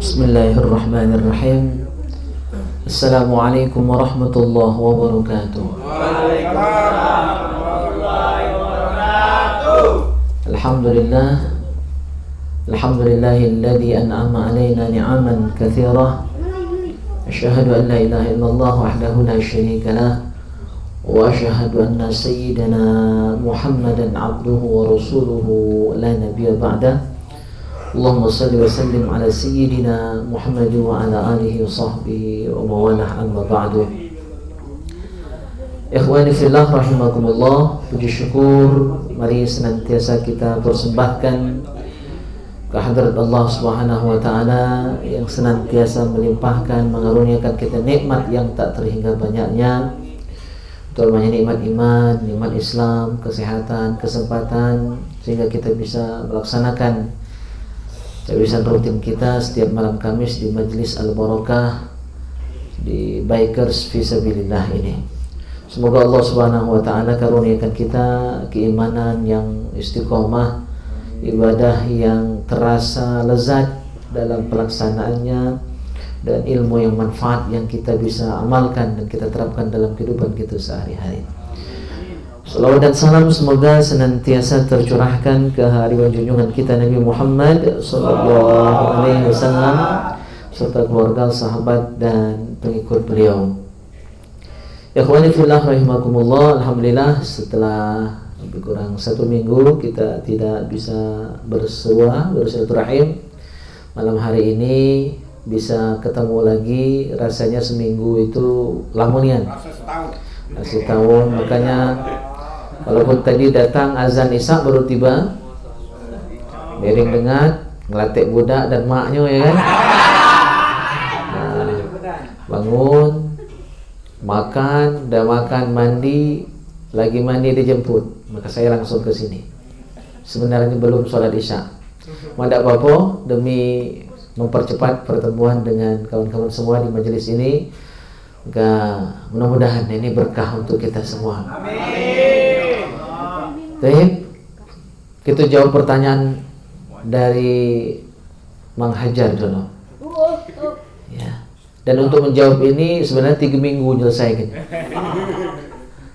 Bismillahirrahmanirrahim. Assalamualaikum warahmatullahi wabarakatuh. Waalaikumsalam warahmatullahi wabarakatuh. Alhamdulillah. Alhamdulillahilladzi an'ama alaina ni'aman katsirah. Asyhadu an la ilaha illallah wahdahu la syarika lah. Wa asyhadu anna sayyidana Muhammadan abduhu wa rasuluhu la nabiyya ba'dah. Allahumma salli wa sallim ala sayyidina Muhammad wa ala alihi wa sahbihi wa mawalah amma ba'du. Ikhwani fillah rahimakumullah, puji syukur mari senantiasa kita persembahkan kehadrat Allah Subhanahu wa taala yang senantiasa melimpahkan mengaruniakan kita nikmat yang tak terhingga banyaknya. Terutamanya nikmat iman, nikmat Islam, kesehatan, kesempatan sehingga kita bisa melaksanakan cawisan rutin kita setiap malam Kamis di Majelis Al-Barakah di Bikers Fisabilillah ini. Semoga Allah Subhanahu wa taala karuniakan kita keimanan yang istiqomah, ibadah yang terasa lezat dalam pelaksanaannya, dan ilmu yang manfaat yang kita bisa amalkan dan kita terapkan dalam kehidupan kita sehari-hari. Salawat dan salam semoga senantiasa tercurahkan ke harian junjungan kita Nabi Muhammad sallallahu alaihi wasallam serta keluarga, sahabat dan pengikut beliau. Ikhwani fillah rahimakumullah, alhamdulillah setelah lebih kurang 1 minggu kita tidak bisa bersilaturahim, malam hari ini bisa ketemu lagi. Rasanya seminggu itu lamunian, masih tahun. Makanya walaupun tadi datang azan isya baru tiba, miring dengat, ngelatik budak dan maknya ya kan. Nah, bangun, makan, dah makan, mandi, lagi mandi dijemput, maka saya langsung ke sini. Sebenarnya belum sholat isya, tidak apa-apa demi mempercepat pertemuan dengan kawan-kawan semua di majelis ini. Mudah-mudahan ini berkah untuk kita semua. Amin. Baik, kita jawab pertanyaan dari Mang Hajar dulu. Ya. Dan untuk menjawab ini sebenarnya 3 minggu menyelesaikan.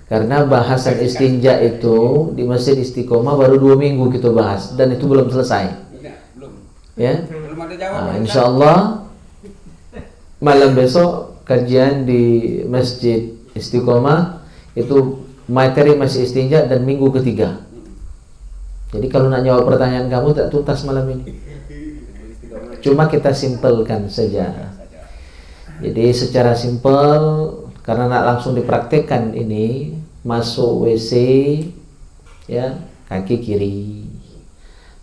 Karena bahasan istinja itu di Masjid Istiqomah baru 2 minggu kita bahas dan itu belum selesai. Ya. Nah, insya Allah malam besok kajian di Masjid Istiqomah itu materi masih istinja dan minggu ketiga. Jadi kalau nak jawab pertanyaan kamu tak tuntas malam ini. Cuma kita simpelkan saja. Jadi secara simpel, karena nak langsung dipraktekkan ini, masuk WC ya, kaki kiri.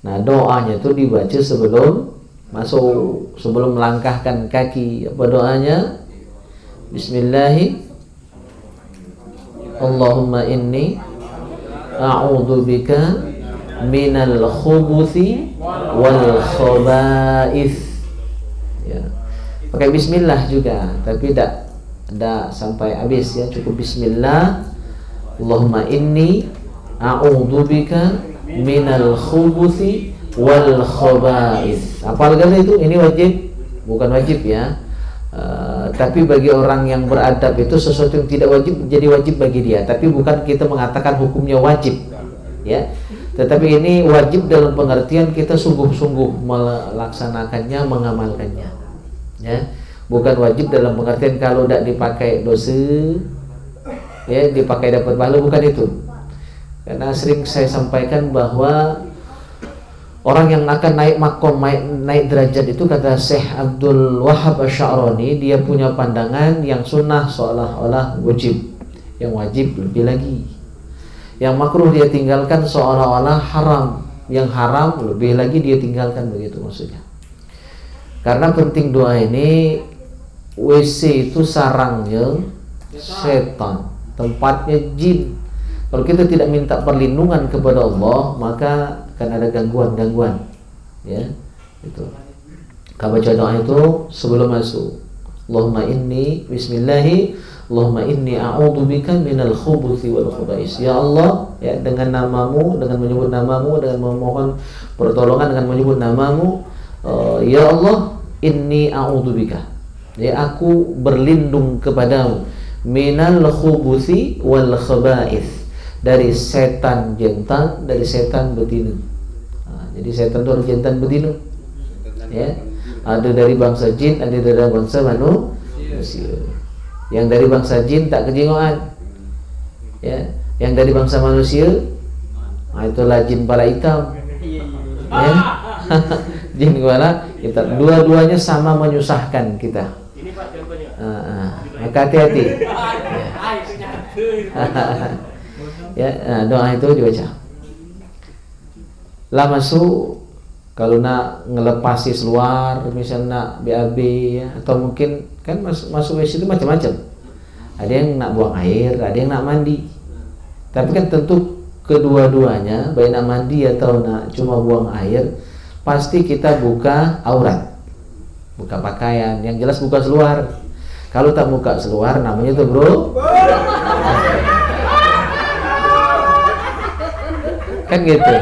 Nah, doanya itu dibaca sebelum masuk, sebelum melangkahkan kaki. Apa doanya? Bismillahirrahmanirrahim. Allahumma inni a'udzubika minal khubuthi wal khaba'ith. Ya. Pakai bismillah juga, tapi tidak sampai habis ya, cukup bismillah. Allahumma inni a'udzubika minal khubuthi wal khaba'ith. Apal kali itu? Ini wajib, bukan wajib ya. Tapi bagi orang yang beradab itu sesuatu yang tidak wajib jadi wajib bagi dia. Tapi bukan kita mengatakan hukumnya wajib, ya. Tetapi ini wajib dalam pengertian kita sungguh-sungguh melaksanakannya, mengamalkannya, ya. Bukan wajib dalam pengertian kalau tidak dipakai dosa, ya, dipakai dapat pahala, bukan itu. Karena sering saya sampaikan bahwa orang yang akan naik makom, naik derajat itu, kata Syekh Abdul Wahab Asy'arani, dia punya pandangan yang sunnah seolah-olah wajib, yang wajib lebih lagi, yang makruh dia tinggalkan seolah-olah haram, yang haram lebih lagi dia tinggalkan, begitu maksudnya. Karena penting doa ini, WC itu sarangnya setan, tempatnya jin. Kalau kita tidak minta perlindungan kepada Allah, maka akan ada gangguan, ya. Itu. Kalau baca doa itu sebelum masuk. Allahumma inni bismillahi, Allahumma inni a'udzubika minal khubuthi wal khaba'is. Ya Allah, ya, dengan namamu, dengan menyebut namamu, dengan memohon pertolongan dengan menyebut namamu, ya Allah, inni a'udzubika, ya aku berlindung kepadamu, minal khubuthi wal khaba'ith, dari setan jantan, dari setan betina. Jadi setan itu ada jantan betina, ya. Ada dari bangsa jin, ada dari bangsa manusia. Yang dari bangsa jin tak kejingoan, ya. Yang dari bangsa manusia, itulah jin kepala hitam, ya. Jin kepala hitam. Dua-duanya sama menyusahkan kita. Maka hati-hati. Ya, doa itu dibaca. Lah masuk kalau nak ngelepasi seluar, misalnya nak BAB, ya, atau mungkin kan masuk WC itu macam-macam. Ada yang nak buang air, ada yang nak mandi. Tapi kan tentu kedua-duanya, baik nak mandi atau nak cuma buang air, pasti kita buka aurat, buka pakaian. Yang jelas buka seluar. Kalau tak buka seluar, namanya itu bro, kan gitu.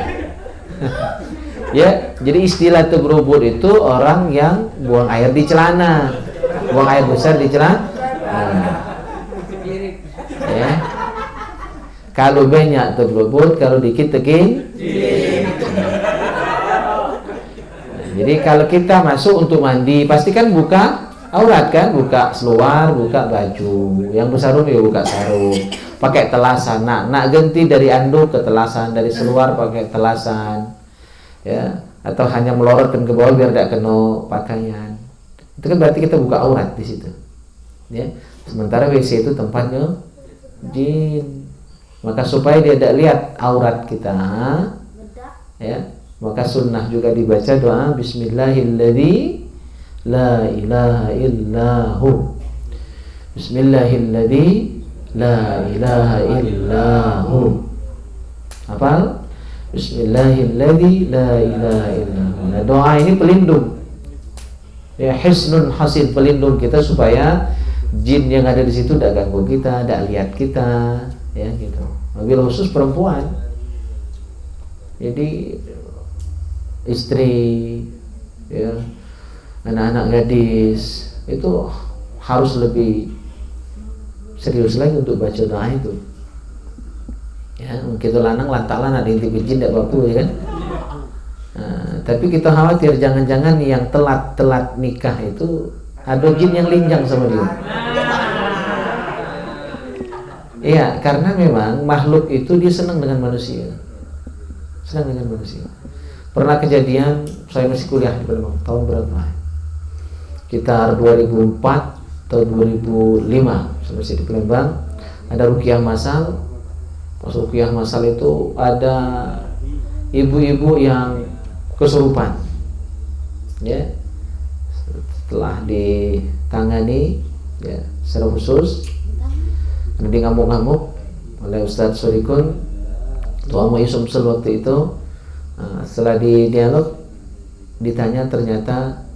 Ya, jadi istilah tebrobot itu orang yang buang air di celana, buang air besar di celana. Ya. Kalau banyak tebrobot, kalau dikit tekin. Jadi kalau kita masuk untuk mandi, pasti kan buka aurat kan, buka seluar, buka baju. Yang besar ya buka sarung, pakai telasan. Nak ganti dari anduk ke telasan, dari seluar pakai telasan, ya. Atau hanya melorotkan ke bawah biar tidak kena pakaian. Itu kan berarti kita buka aurat di situ, ya. Sementara WC itu tempatnya jin. Maka supaya dia tidak lihat aurat kita, ya, maka sunnah juga dibaca doa Bismillahilladzi la ilaha illahu. Bismillahilladzi la ilaha illahu. Hafal? Bismillahilladzi la ilaha illahu. Nah, doa ini pelindung, ya, hisnun hasin, pelindung kita supaya jin yang ada di situ tidak ganggu kita, tidak lihat kita, ya gitu. Mobil khusus perempuan, jadi istri, ya, anak-anak gadis itu harus lebih serius lagi untuk baca doa itu. Ya, mungkin itu lanang lantalan ada intip jin tidak baku, ya kan. Nah, tapi kita khawatir jangan-jangan yang telat nikah itu ada jin yang linjang sama dia. Iya, karena memang makhluk itu dia senang dengan manusia, senang dengan manusia. Pernah kejadian, saya masih kuliah di Palembang, tahun berapa? Sekitar 2004 atau 2005, saya masih di Palembang. Ada ruqyah masal. Pas ruqyah masal itu ada ibu-ibu yang kesurupan, ya. Setelah ditangani, ya, secara khusus, dia ngamuk-ngamuk oleh Ustadz Sorikun, Tuan Mu'i Sumsel waktu itu. Setelah di dialog, ditanya, ternyata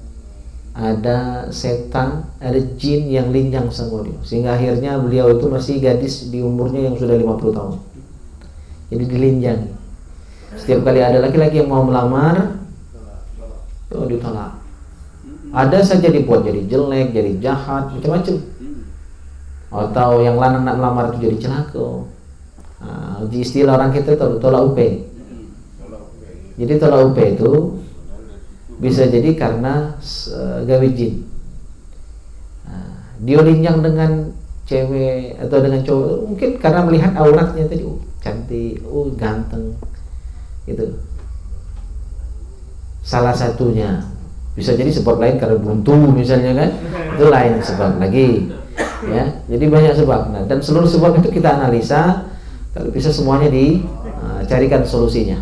ada setan, ada jin yang linjang sama dia, sehingga akhirnya beliau itu masih gadis di umurnya yang sudah 50 tahun. Jadi dilinjang. Setiap kali ada laki-laki yang mau melamar, ditolak. Ada saja dibuat jadi jelek, jadi jahat, macam-macam. Atau yang lanang nak melamar itu jadi celaka. Di istilah orang kita itu tolak upe. Jadi tolak upe itu bisa jadi karena gawe jin. Dia linjang dengan cewek atau dengan cowok, mungkin karena melihat auratnya tadi, cantik, ganteng, gitu. Salah satunya bisa jadi sebab lain karena buntu misalnya kan, itu lain sebab lagi. Ya, jadi banyak sebab. Nah, dan seluruh sebab itu kita analisa, kalau bisa semuanya dicarikan solusinya.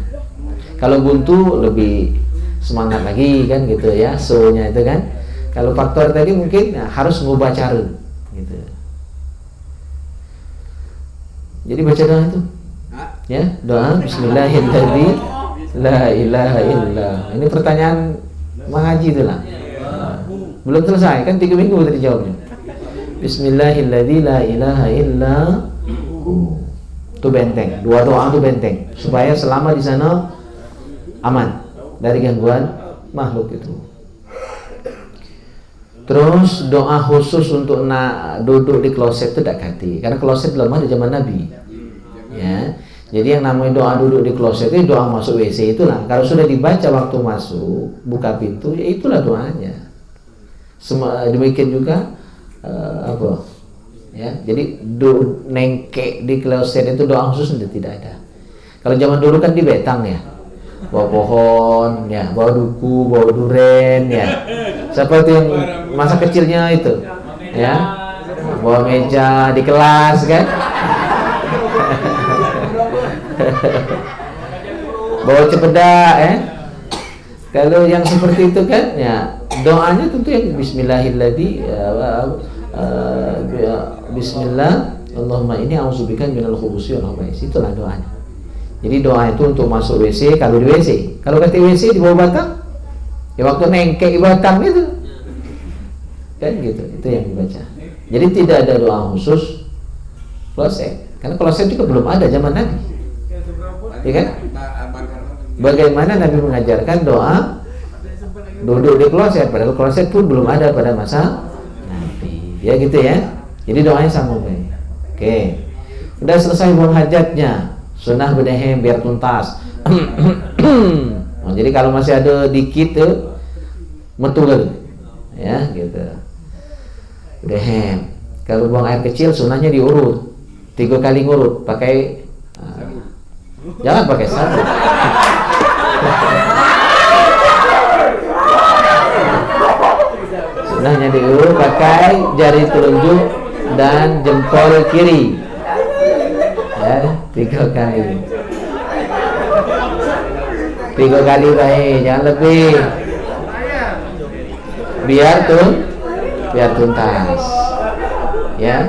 Kalau buntu lebih semangat lagi kan gitu ya, so-nya itu kan. Kalau faktor tadi mungkin harus ngubah cara gitu. Jadi baca doa itu. Ya, doa Bismillahirrahmanirrahim la ilaha illa. Ini pertanyaan mengaji itulah. Belum selesai kan 3 minggu tadi jawabnya. Bismillahirrahmanirrahim la ilaha illa. Itu benteng. Dua doa itu benteng supaya selama di sana aman dari gangguan makhluk itu. Terus doa khusus untuk duduk di kloset itu tidak ganti, karena kloset belum ada zaman Nabi. Ya, jadi yang namanya doa duduk di kloset itu doa masuk WC itulah. Kalau sudah dibaca waktu masuk, buka pintu, ya itulah doanya. Demikian juga ya, jadi nengkek di kloset itu doa khusus tidak ada. Kalau zaman dulu kan di betang ya, bawa pohon, ya, bawa duku, bawa duren, ya, seperti yang masa kecilnya itu, ya, bawa meja di kelas kan, bawa cepeda, Kalau yang seperti itu kan, ya, doanya tentu yang Bismillah, Allahumma inni a'udzubika minal khubuthi wal khaba'ith. Itulah doanya. Jadi doa itu untuk masuk WC kalau di WC. Kalau ke WC di bawah batang, ya waktu nengkek di batang itu, kan gitu. Itu yang dibaca. Jadi tidak ada doa khusus kloset, karena kloset juga belum ada zaman Nabi, ya kan? Bagaimana Nabi mengajarkan doa duduk di kloset, padahal kloset pun belum ada pada masa Nabi, ya gitu ya. Jadi doanya sama baik. Oke, udah selesai buang hajatnya. Sunnah bedahem biar tuntas. Jadi kalau masih ada dikit tuh metul, ya gitu. Bedahem. Kalau buang air kecil sunnahnya diurut 3 kali ngurut pakai jangan pakai sabun. Sunnahnya diurut pakai jari telunjuk dan jempol kiri. Ya, 3 kali. 3 kali baik, jangan lebih. Biar tuntas. Ya.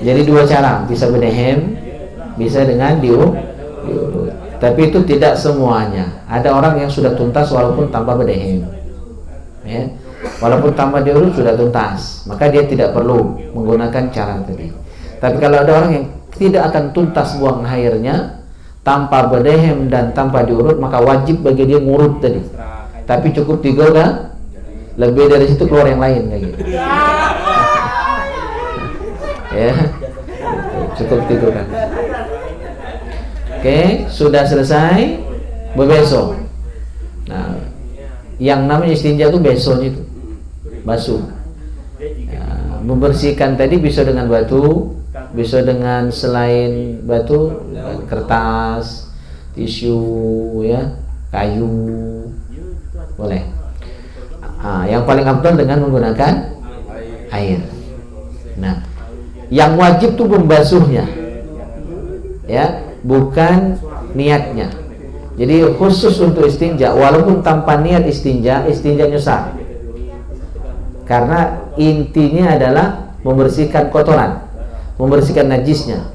Jadi 2 cara, bisa bedahem, bisa dengan diurut. Tapi itu tidak semuanya. Ada orang yang sudah tuntas walaupun tanpa bedahem, ya. Walaupun tanpa diurut sudah tuntas, maka dia tidak perlu menggunakan cara tadi. Tapi kalau ada orang yang tidak akan tuntas buang airnya tanpa bedahem dan tanpa diurut, maka wajib bagi dia ngurut tadi. Tapi cukup 3 kan? Lebih dari situ keluar yang lain kayak gitu. Ya, cukup 3 kan. Oke, sudah selesai bebeso. Nah, yang namanya istinja itu besonya itu basuh. Ya, membersihkan tadi bisa dengan batu, bisa dengan selain batu kertas, tisu, ya, kayu, boleh. Yang paling abdul dengan menggunakan air. Nah, yang wajib tuh membasuhnya, ya, bukan niatnya. Jadi khusus untuk istinja, walaupun tanpa niat istinja nyesat. Karena intinya adalah membersihkan kotoran, membersihkan najisnya.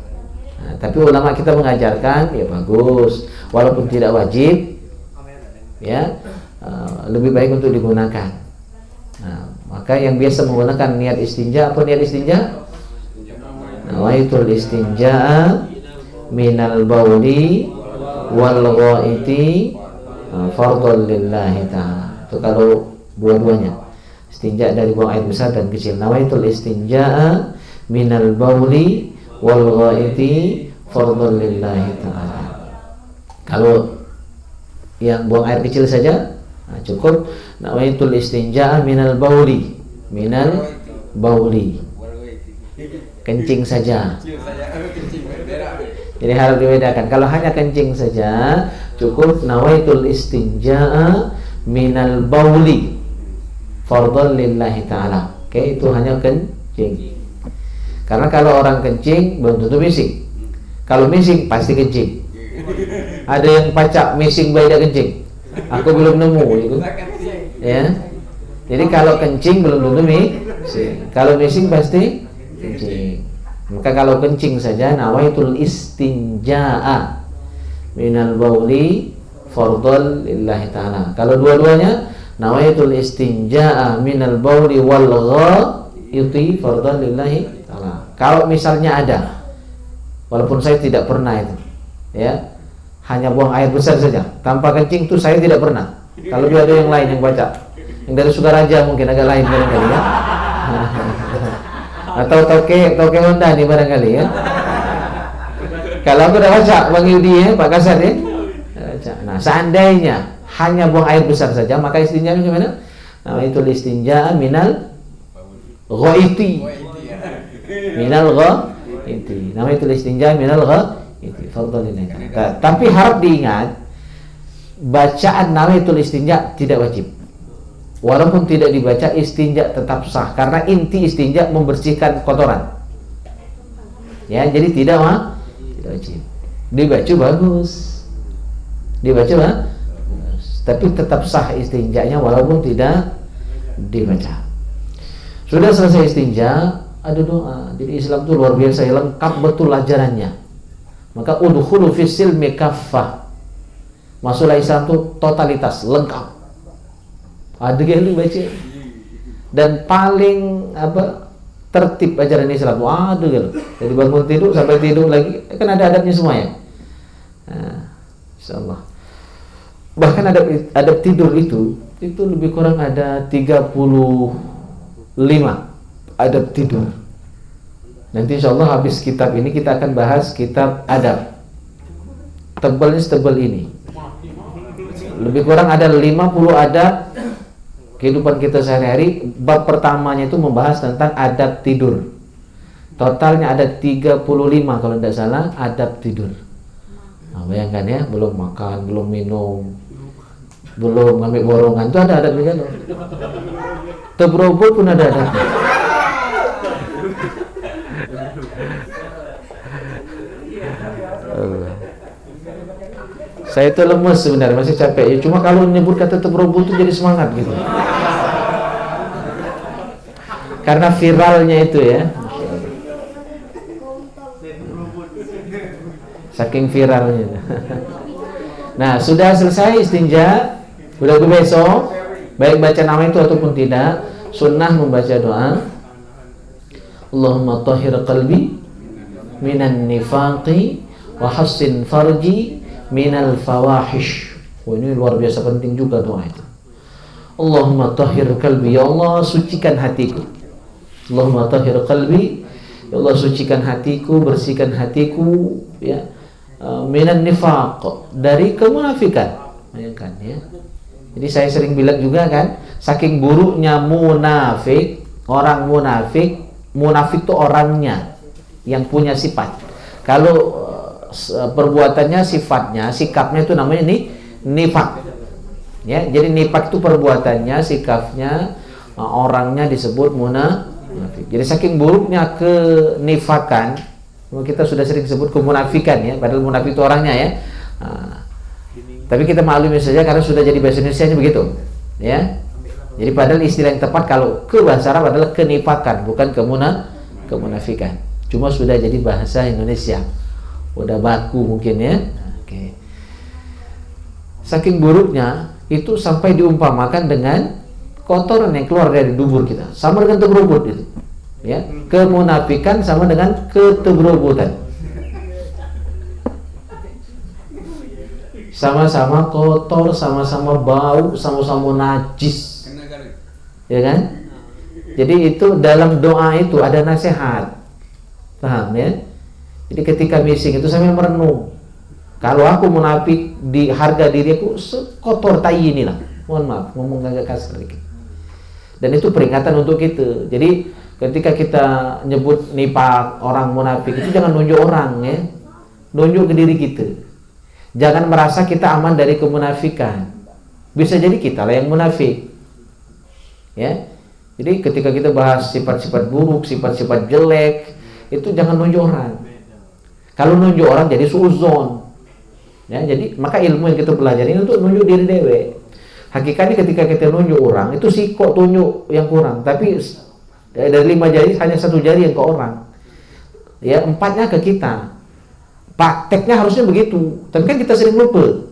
Nah, tapi ulama kita mengajarkan, ya bagus, walaupun tidak wajib, ya, lebih baik untuk digunakan. Nah, maka yang biasa menggunakan niat istinja, apa niat istinja? Nawaitul istinja'a minal bauli wal ghaiti fardhon lillahi ta'ala. Itu kalau dua-duanya, istinja dari buang air besar dan kecil. Nawaitul istinja'a minal bauli wal ghaiti fardhon lillahi ta'ala. Kalau yang buang air kecil saja, cukup nawaitul istinja'a minal bauli, kencing saja. Jadi harus dibedakan. Kalau hanya kencing saja, cukup nawaitul istinja'a minal bauli fardhon lillahi ta'ala. Oke, itu hanya kencing. Karena kalau orang kencing belum tentu mising. Kalau mising pasti kencing. Ada yang pacak mising beda kencing. Aku belum nemu itu. Ya. Jadi kalau kencing belum tentu mising. Kalau mising pasti kencing. Maka kalau kencing saja nawaitul istinja'a minal bauli fardhon lillahi ta'ala. Kalau dua-duanya nawaitul istinja'a minal bauli wal ghaiti fardhon lillahi ta'ala. Kalau misalnya ada Walaupun saya tidak pernah itu, ya, hanya buang air besar saja tanpa kencing itu saya tidak pernah. Kalau ada yang lain yang baca, yang dari Sukaraja mungkin agak lain barangkali ya, atau toke Honda nih barangkali ya. Kalau aku udah baca Bang Yudi ya, Pak Kasar ya, baca. Nah seandainya hanya buang air besar saja, maka istinja gimana? Nah itu istinja minal ghaiti, minal ghaiti. Nama itu istinja minal ghaiti. Tapi harap diingat, bacaan nama itu istinja tidak wajib. Walaupun tidak dibaca, istinja tetap sah karena inti istinja membersihkan kotoran. Ya, jadi tidak wajib. Dibaca bagus. Tapi tetap sah istinjanya walaupun tidak dibaca. Sudah selesai istinja, ada doa. Jadi Islam itu luar biasa, lengkap betul ajarannya. Maka udkhulu fis silmi kaffah. Masuklah Islam itu totalitas, lengkap. Ada yang baca. Dan paling tertib ajaran Islam. Ada gitu. Jadi bangun tidur sampai tidur lagi kan ada adabnya semuanya. Nah, insyaallah. Bahkan adab tidur itu lebih kurang ada 35 adab tidur. Nanti insyaallah habis kitab ini kita akan bahas kitab adab. Tebalnya setebal ini. Lebih kurang ada 50 adab kehidupan kita sehari-hari. Bab pertamanya itu membahas tentang adab tidur. Totalnya ada 35 kalau tidak salah adab tidur. Nah, bayangkan ya, belum makan, belum minum, belum ngambil borongan, itu ada adabnya kan? Tebrobot pun ada adabnya. Saya itu lemes sebenarnya, masih capek ya. Cuma kalau menyebut kata tebrobot itu jadi semangat gitu. Karena viralnya itu ya. Saking viralnya. Nah, sudah selesai istinja, sudah ke besok, baik baca nama itu ataupun tidak, sunnah membaca doa. Allahumma tahhir qalbi minan nifaqi wa hassin farji minal fawahish. Oh, ini luar biasa penting juga doa itu. Allahumma tahhir qalbi, ya Allah sucikan hatiku. Allahumma tahhir qalbi, ya Allah sucikan hatiku, bersihkan hatiku ya. Minan nifaq, dari kemunafikan. Bayangkan ya. Jadi saya sering bilang juga kan, saking buruknya munafik, orang munafik itu orangnya yang punya sifat. Kalau perbuatannya, sifatnya, sikapnya itu namanya nifaq. Ya, jadi nifaq itu perbuatannya, sikapnya, orangnya disebut munafik. Jadi saking buruknya kenifakan, kita sudah sering sebut kemunafikan ya, padahal munafik itu orangnya ya. Tapi kita maklumi saja karena sudah jadi bahasa Indonesia begitu ya. Jadi padahal istilah yang tepat kalau ke bahasa Arab adalah kenifakan, bukan kemunafikan. Cuma sudah jadi bahasa Indonesia, udah baku mungkin ya. Oke. Saking buruknya itu sampai diumpamakan dengan kotoran yang keluar dari dubur kita, sama dengan tebrobot itu. Ya, kemunafikan sama dengan ketebrobotan. Sama-sama kotor, sama-sama bau, sama-sama najis. Ya kan? Jadi itu dalam doa itu ada nasihat. Paham ya? Jadi ketika missing itu sambil merenung. Kalau aku munafik di harga diriku sekotor tai inilah. Mohon maaf, ngomong agak kasar dikit. Dan itu peringatan untuk kita. Jadi ketika kita nyebut nifaq, orang munafik itu jangan nunjuk orang ya. Nunjuk ke diri kita. Jangan merasa kita aman dari kemunafikan. Bisa jadi kita lah yang munafik. Ya. Jadi ketika kita bahas sifat-sifat buruk, sifat-sifat jelek, itu jangan nunjuk orang. Kalau nunjuk orang jadi suuzon. Ya, jadi maka ilmu yang kita pelajari itu nunjuk diri dewe. Hakikatnya ketika kita nunjuk orang itu sih kok tunjuk yang kurang, tapi dari 5 jari hanya 1 jari yang ke orang. Ya, 4-nya ke kita. Prakteknya harusnya begitu. Tapi kan kita sering lupa.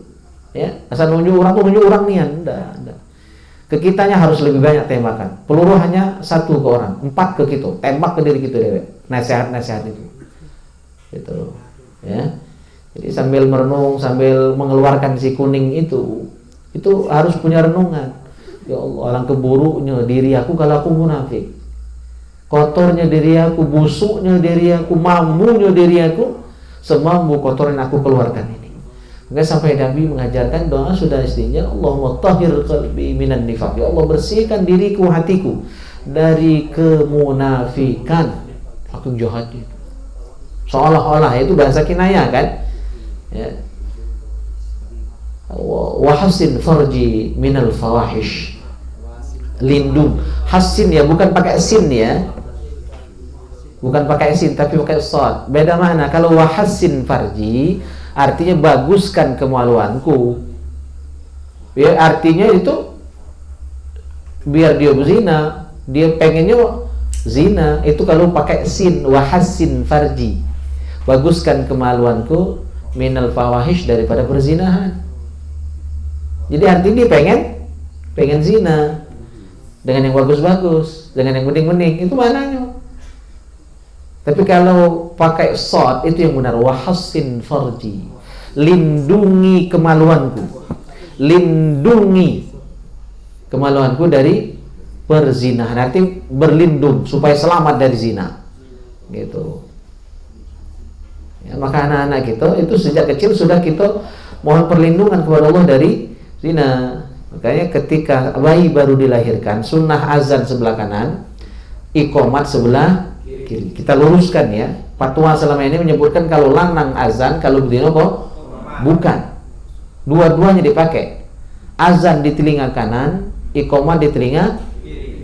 Ya, asal nunjuk orang nian, enggak. Ke kitanya harus lebih banyak tembakan. Peluru hanya 1 ke orang, 4 ke kita. Tembak ke diri kita dewe. Nasihat-nasihat itu. Gitu. Ya. Jadi sambil merenung, sambil mengeluarkan si kuning itu harus punya renungan. Ya Allah, alangkah buruknya diri aku kalau aku munafik. Kotornya diri aku, busuknya diri aku, mambunya diri aku, semambu kotor yang aku keluarkan ini. Maka sampai Nabi mengajarkan doa sudah istinya, Allahumma tahhir qalbi minan nifaq. Ya Allah, bersihkan diriku, hatiku dari kemunafikan. Aku jahat itu. Seolah-olah itu bahasa kinayah kan? Ya. Wa hassin farji minal fawahish. Lindung. Hassin ya, bukan pakai sin ya. Bukan pakai sin tapi pakai shad. Beda makna. Kalau wa hassin farji artinya baguskan kemaluanku. Ya, artinya itu biar dia berzina, dia pengennya zina. Itu kalau pakai sin, wa hassin farji. Baguskan kemaluanku minal fawahish, daripada perzinahan. Jadi artinya dia pengen zina dengan yang bagus-bagus, dengan yang mending-mending. Itu mananya. Tapi kalau pakai shad itu yang benar, wa hassin farji. Lindungi kemaluanku. Lindungi kemaluanku dari perzinahan. Artinya berlindung supaya selamat dari zina. Gitu. Ya, maka anak-anak kita itu sejak kecil sudah kita mohon perlindungan kepada Allah dari zina. Makanya ketika bayi baru dilahirkan, sunnah azan sebelah kanan, iqomat sebelah kiri. Kita luruskan ya. Fatwa selama ini menyebutkan kalau lanang azan, kalau betina kok bukan. Dua-duanya dipakai. Azan di telinga kanan, iqomat di telinga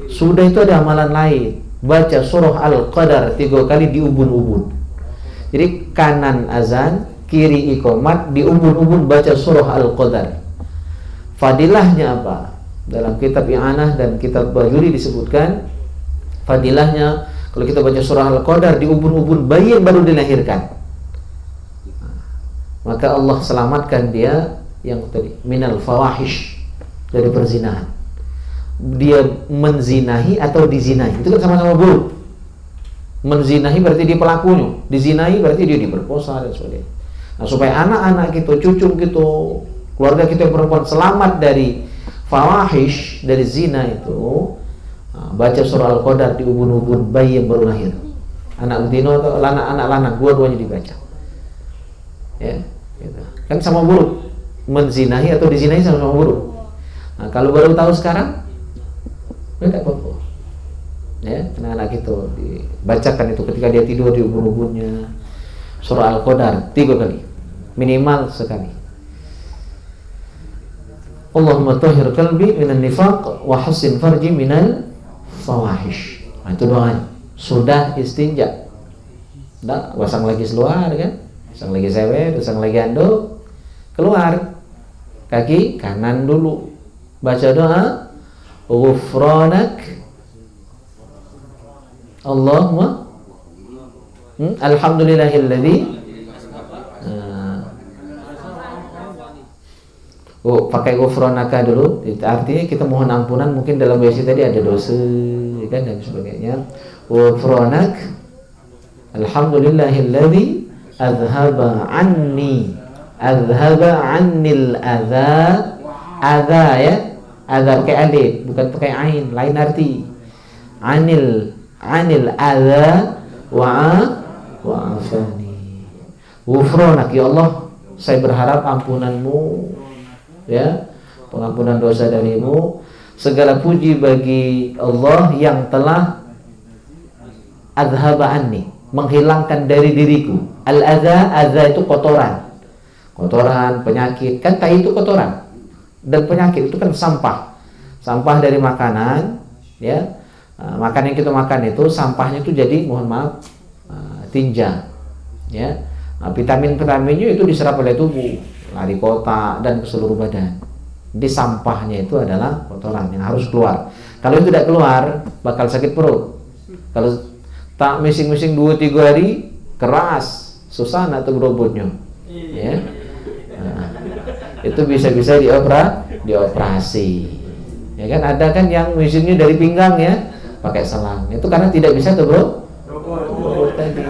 sudah. Itu ada amalan lain. Baca surah Al-Qadar 3 kali di ubun-ubun. Jadi kanan azan, kiri iqomat, di ubun-ubun baca surah Al-Qadar. Fadilahnya apa? Dalam kitab I'anah dan kitab Bajuri disebutkan fadilahnya kalau kita baca surah Al-Qadar di ubun-ubun bayi yang baru dilahirkan, maka Allah selamatkan dia yang tadi minal fawahish, dari perzinahan. Dia menzinahi atau dizinahi, itu kan sama-sama buruk. Menzinahi berarti dia pelakunya, dizinahi berarti dia diperkosa dan sebagainya. Nah, supaya anak-anak kita, cucu kita, keluarga kita yang perempuan selamat dari fawahish, dari zina itu, baca surah Al-Qadar di ubun-ubun bayi yang baru lahir, anak betina atau anak lanang, dua-duanya dibaca. Ya, gitu. Kan sama buruk, menzinahi atau dizinahi sama-sama buruk. Nah, kalau baru tahu sekarang, tidak apa-apa. Ya, anak-anak itu dibacakan itu ketika dia tidur di ubun-ubunnya surah Al-Qadar 3 kali, minimal sekali. Allahumma tahhir qalbi minan nifaq wa hassin farji minal fawahish. Nah, itu doanya. Sudah istinja, dah pasang lagi seluar kan, pasang lagi sewe, pasang lagi anduk, keluar kaki kanan dulu, baca doa ghufranak Allahumma alhamdulillahilladzi pakai ghufranaka dulu. Itu artinya kita mohon ampunan, mungkin dalam bahasa tadi ada dosa kan dan sebagainya. Ghufranak alhamdulillahilladzi azhaba annil adza ya, adza pakai alif bukan pakai ain, lain arti. Anil adza wa afani. Ghufranak, ya Allah, saya berharap ampunanmu, ya, pengampunan dosa darimu. Segala puji bagi Allah yang telah adhaba anni, menghilangkan dari diriku. Al-adza itu kotoran, penyakit. Kan tai itu kotoran, dan penyakit itu kan sampah dari makanan, ya. Makan yang kita makan itu sampahnya itu jadi, mohon maaf, tinja, ya. Vitamin-vitaminnya itu diserap oleh tubuh, lari kotak dan ke seluruh badan. Di sampahnya itu adalah kotoran yang harus keluar. Kalau itu tidak keluar, bakal sakit perut. Kalau tak mising-mising 2-3 hari, keras, susah atau gerobotnya, ya. Nah, itu bisa-bisa dioperasi. Ya kan, ada kan yang misingnya dari pinggang ya, pakai selang. Itu karena tidak bisa tuh bro, robot tadi.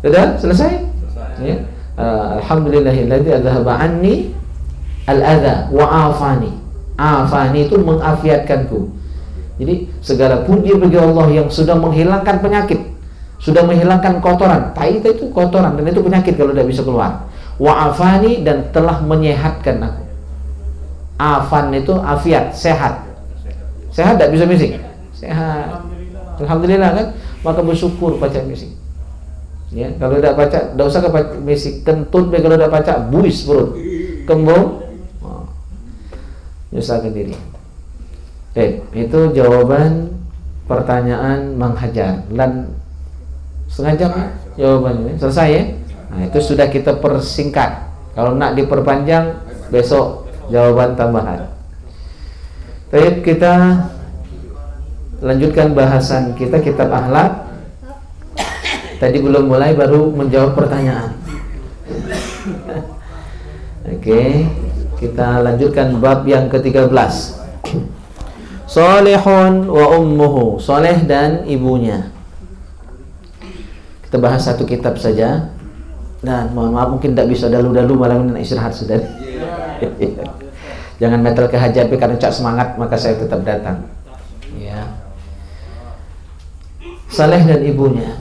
Sudah selesai? Ya. Alhamdulillahilladzi adzhaba anni al-adza wa afani. Afani itu mengafiatkanku. Jadi segala puji bagi Allah yang sudah menghilangkan penyakit, sudah menghilangkan kotoran. Tai itu kotoran dan itu penyakit kalau tidak bisa keluar. Wa afani, dan telah menyehatkan aku. Afan itu afiat, sehat. Sehat tidak bisa bising. Sehat. Alhamdulillah kan? Maka bersyukur baca bising. Ya, kalau tidak baca, tidak usah ke bising. Kentut kalau tidak baca, buis perut, kembung, nyusahkan diri. Itu jawaban pertanyaan Mang Hajar. Dan setengah jam jawabannya selesai ya. Nah, itu sudah kita persingkat. Kalau nak diperpanjang, besok jawaban tambahan. Baik, kita lanjutkan bahasan kita kitab akhlak. Tadi belum mulai, baru menjawab pertanyaan. Oke, kita lanjutkan bab yang ke-13. Salihun wa ummuhu, soleh dan ibunya. Kita bahas satu kitab saja. Dan mohon maaf mungkin tidak bisa dalu-dalu, malam ini istirahat sudah. Jangan metal ke HJP karena cak semangat maka saya tetap datang. Ya. Saleh dan ibunya.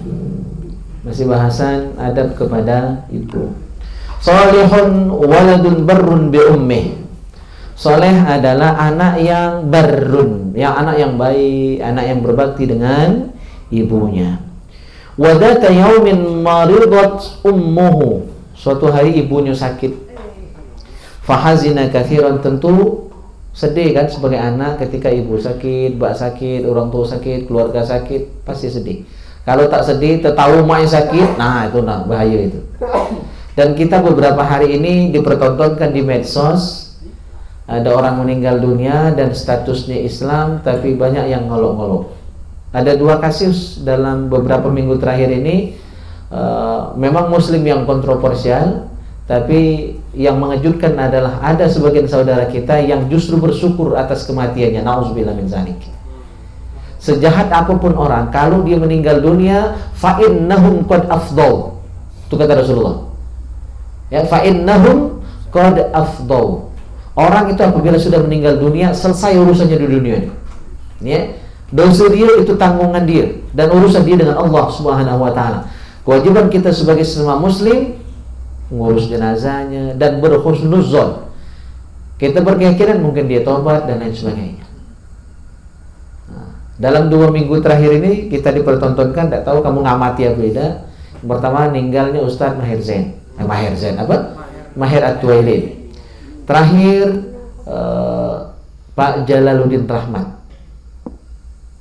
Masih bahasan adab kepada ibu. Salihun waladun barrun bi ummih. Saleh adalah anak yang barrun, yang anak yang baik, anak yang berbakti dengan ibunya. Wa dzata yaumin maridat ummuhu. Suatu hari ibunya sakit. Fahazina katsiran, tentu sedih kan sebagai anak ketika ibu sakit, bak sakit, orang tua sakit, keluarga sakit, pasti sedih. Kalau tak sedih, tahu mak sakit, nah itu bahaya itu. Dan kita beberapa hari ini dipertontonkan di medsos, ada orang meninggal dunia dan statusnya Islam, tapi banyak yang ngolok-ngolok. Ada 2 kasus dalam beberapa minggu terakhir ini, memang Muslim yang kontroversial, tapi yang mengejutkan adalah ada sebagian saudara kita yang justru bersyukur atas kematiannya. Nauzubillah min dzalik. Sejahat apapun orang, kalau dia meninggal dunia, fa innahum qad afdal. Itu kata Rasulullah. Ya, fa innahum qad afdal. Orang itu apabila sudah meninggal dunia, selesai urusannya di dunia ini. Ya. Dosa dia itu tanggungan dia dan urusan dia dengan Allah Subhanahu wa taala. Kewajiban kita sebagai sesama muslim ngurus jenazahnya dan berhusnuzon. Kita berkeyakinan mungkin dia tobat dan lain sebagainya. Dalam 2 minggu terakhir ini kita dipertontonkan, tidak tahu kamu ngamati apa beda. Yang pertama meninggalnya Ustadz Maher Zain. Maher At-Tuwaili. Terakhir Pak Jalaluddin Rahmat,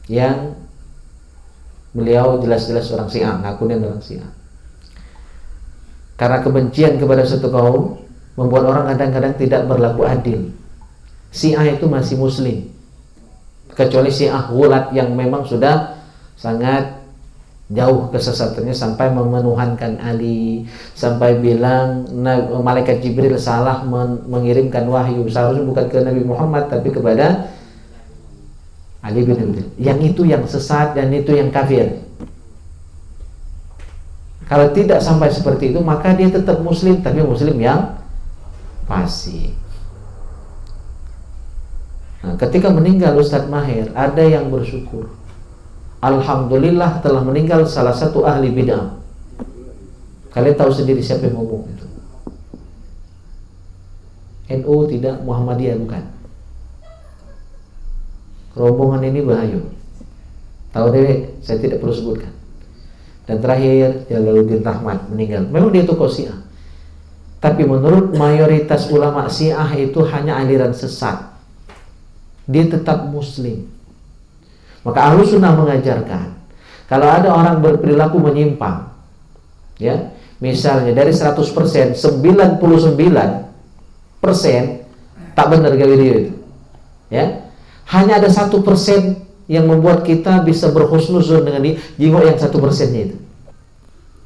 yang beliau jelas-jelas orang Syiah, ngakunya orang Syiah. Karena kebencian kepada satu kaum membuat orang kadang-kadang tidak berlaku adil. Syiah itu masih muslim, kecuali Syiah Ghulat yang memang sudah sangat jauh kesesatannya sampai memenuhankan Ali, sampai bilang malaikat Jibril salah mengirimkan wahyu, seharusnya bukan ke Nabi Muhammad tapi kepada Ali bin Abi Thalib. Yang itu yang sesat dan itu yang kafir. Kalau tidak sampai seperti itu, maka dia tetap muslim, tapi muslim yang fasik. Nah, ketika meninggal Ustadz Maher, ada yang bersyukur. Alhamdulillah telah meninggal salah satu ahli bid'ah. Kalian tahu sendiri siapa yang ngomong itu. NU tidak, Muhammadiyah bukan. Rombongan ini bahaya. Tahu deh, saya tidak perlu sebutkan. Dan terakhir Jalaluddin Rahmat meninggal. Memang dia tokoh Syiah, tapi menurut mayoritas ulama Syiah itu hanya aliran sesat. Dia tetap muslim. Maka Ahlus Sunnah mengajarkan, kalau ada orang berperilaku menyimpang, ya, misalnya dari 100%, 99% tak benar gawe dia itu, ya, hanya ada 1% yang membuat kita bisa berhusnuzon dengan dia, jingok yang 1%-nya itu.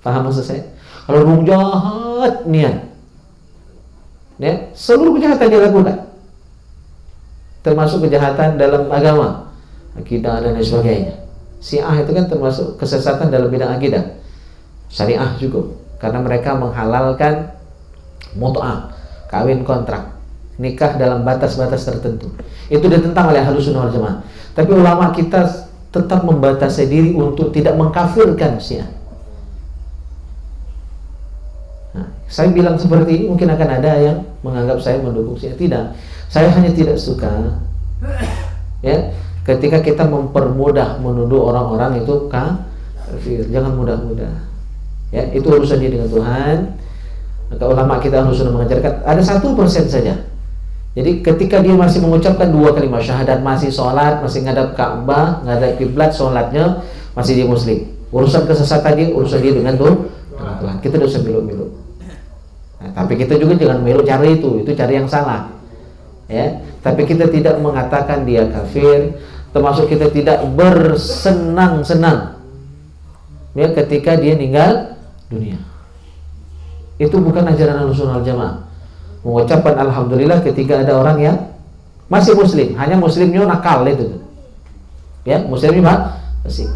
Paham maksud saya? Kalau orang jahat niat, ya, seluruh kejahatan dia lakukan, termasuk kejahatan dalam agama, akidah dan lain sebagainya. Syiah itu kan termasuk kesesatan dalam bidang akidah. syariah juga, karena mereka menghalalkan mut'ah, kawin kontrak, nikah dalam batas-batas tertentu. Itu ditentang oleh Ahlus Sunnah wal Jamaah. Tapi ulama kita tetap membatasi diri untuk tidak mengkafirkan Syiah. Nah, saya bilang seperti ini mungkin akan ada yang menganggap saya mendukung Syiah. Tidak, saya hanya tidak suka ya ketika kita mempermudah menuduh orang-orang itu kafir. Jangan mudah-mudah ya, itu urusan dia dengan Tuhan. Maka ulama kita harus sudah mengajarkan ada 1% saja. Jadi ketika dia masih mengucapkan 2 kalimat syahadat, masih sholat, masih ngadap Ka'bah, ngadap kiblat, sholatnya masih dia muslim. Urusan kesesatan dia, urusan dia dengan Tuhan. Kita tidak usah milu-milu. Nah, tapi kita juga jangan milu cara itu cara yang salah. Ya, tapi kita tidak mengatakan dia kafir, termasuk kita tidak bersenang-senang ya ketika dia meninggal dunia. Itu bukan ajaran Ahlus Sunnah wal Jamaah. Mengucapkan alhamdulillah ketika ada orang yang masih muslim, hanya muslimnya nakal itu. Ya, muslimnya masih.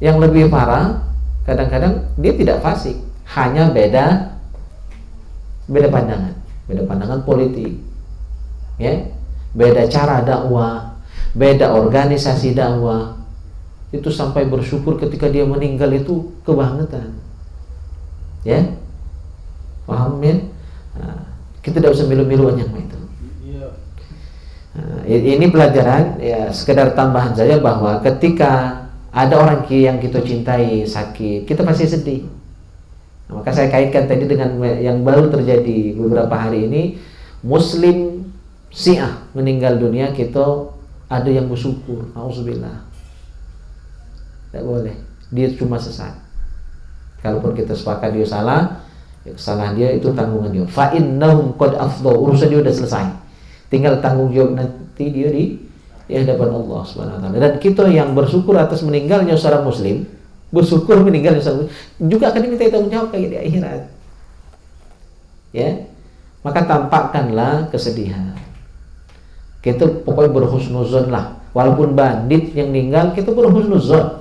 Yang lebih parah, kadang-kadang dia tidak fasik, hanya beda pandangan politik. Ya. Beda cara dakwah, beda organisasi dakwah. Itu sampai bersyukur ketika dia meninggal itu kebangetan. Ya. Paham ya? Nah, kita tidak usah milu-miluan yang itu. Nah, ini pelajaran ya, sekedar tambahan saja bahwa ketika ada orang yang kita cintai sakit, kita pasti sedih. Nah, maka saya kaitkan tadi dengan yang baru terjadi beberapa hari ini, Muslim Syiah meninggal dunia, kita ada yang bersyukur. Auzubillah. Tidak boleh. Dia cuma sesat. Kalaupun kita sepakat dia salah, ya kesalahan dia itu tanggungan dia. Fa innahum qad afdhu, urusan dia sudah selesai. Tinggal tanggung jawab nanti dia di hadapan Allah Subhanahu wa taala. Dan kita yang bersyukur atas meninggalnya seorang muslim, bersyukur meninggalnya seorang muslim, juga akan diminta tanggung jawab kayak di akhirat. Ya. Maka tampakkanlah kesedihan. Kita pokoknya berhusnuzon lah. Walaupun bandit yang meninggal, kita berhusnuzon.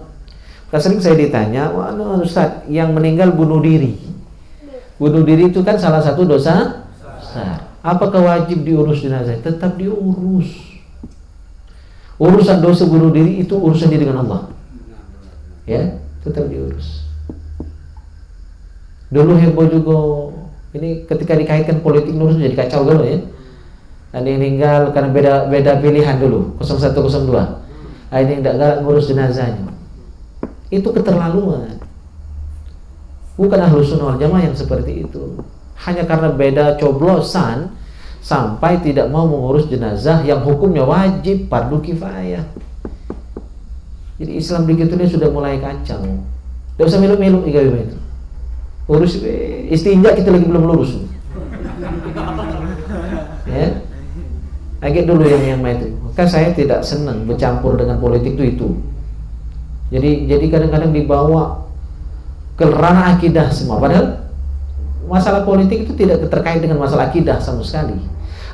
Sering saya ditanya, wah Ustaz, yang meninggal bunuh diri. Bunuh diri itu kan salah satu dosa besar. Apakah wajib diurus jenazah? Tetap diurus. Urusan dosa bunuh diri itu urusan dia dengan Allah. Ya, tetap diurus. Dulu heboh juga. Ini ketika dikaitkan politik lurus jadi kacau dulu ya. Ada yang meninggal karena beda pilihan dulu 0102. Ada yang tidak ngurus jenazahnya. Itu keterlaluan. Bukan Ahlus Sunnah wal Jamaah yang seperti itu. Hanya karena beda coblosan sampai tidak mau mengurus jenazah yang hukumnya wajib, fardu kifayah. Jadi Islam begitu ini sudah mulai kacau. Tidak usah milu-milu itu. Urus istinja kita lagi belum lurus. Ya. Agak dulu yang itu. Maka saya tidak senang bercampur dengan politik itu. Jadi kadang-kadang dibawa ke ranah akidah semua. Padahal masalah politik itu tidak terkait dengan masalah akidah sama sekali.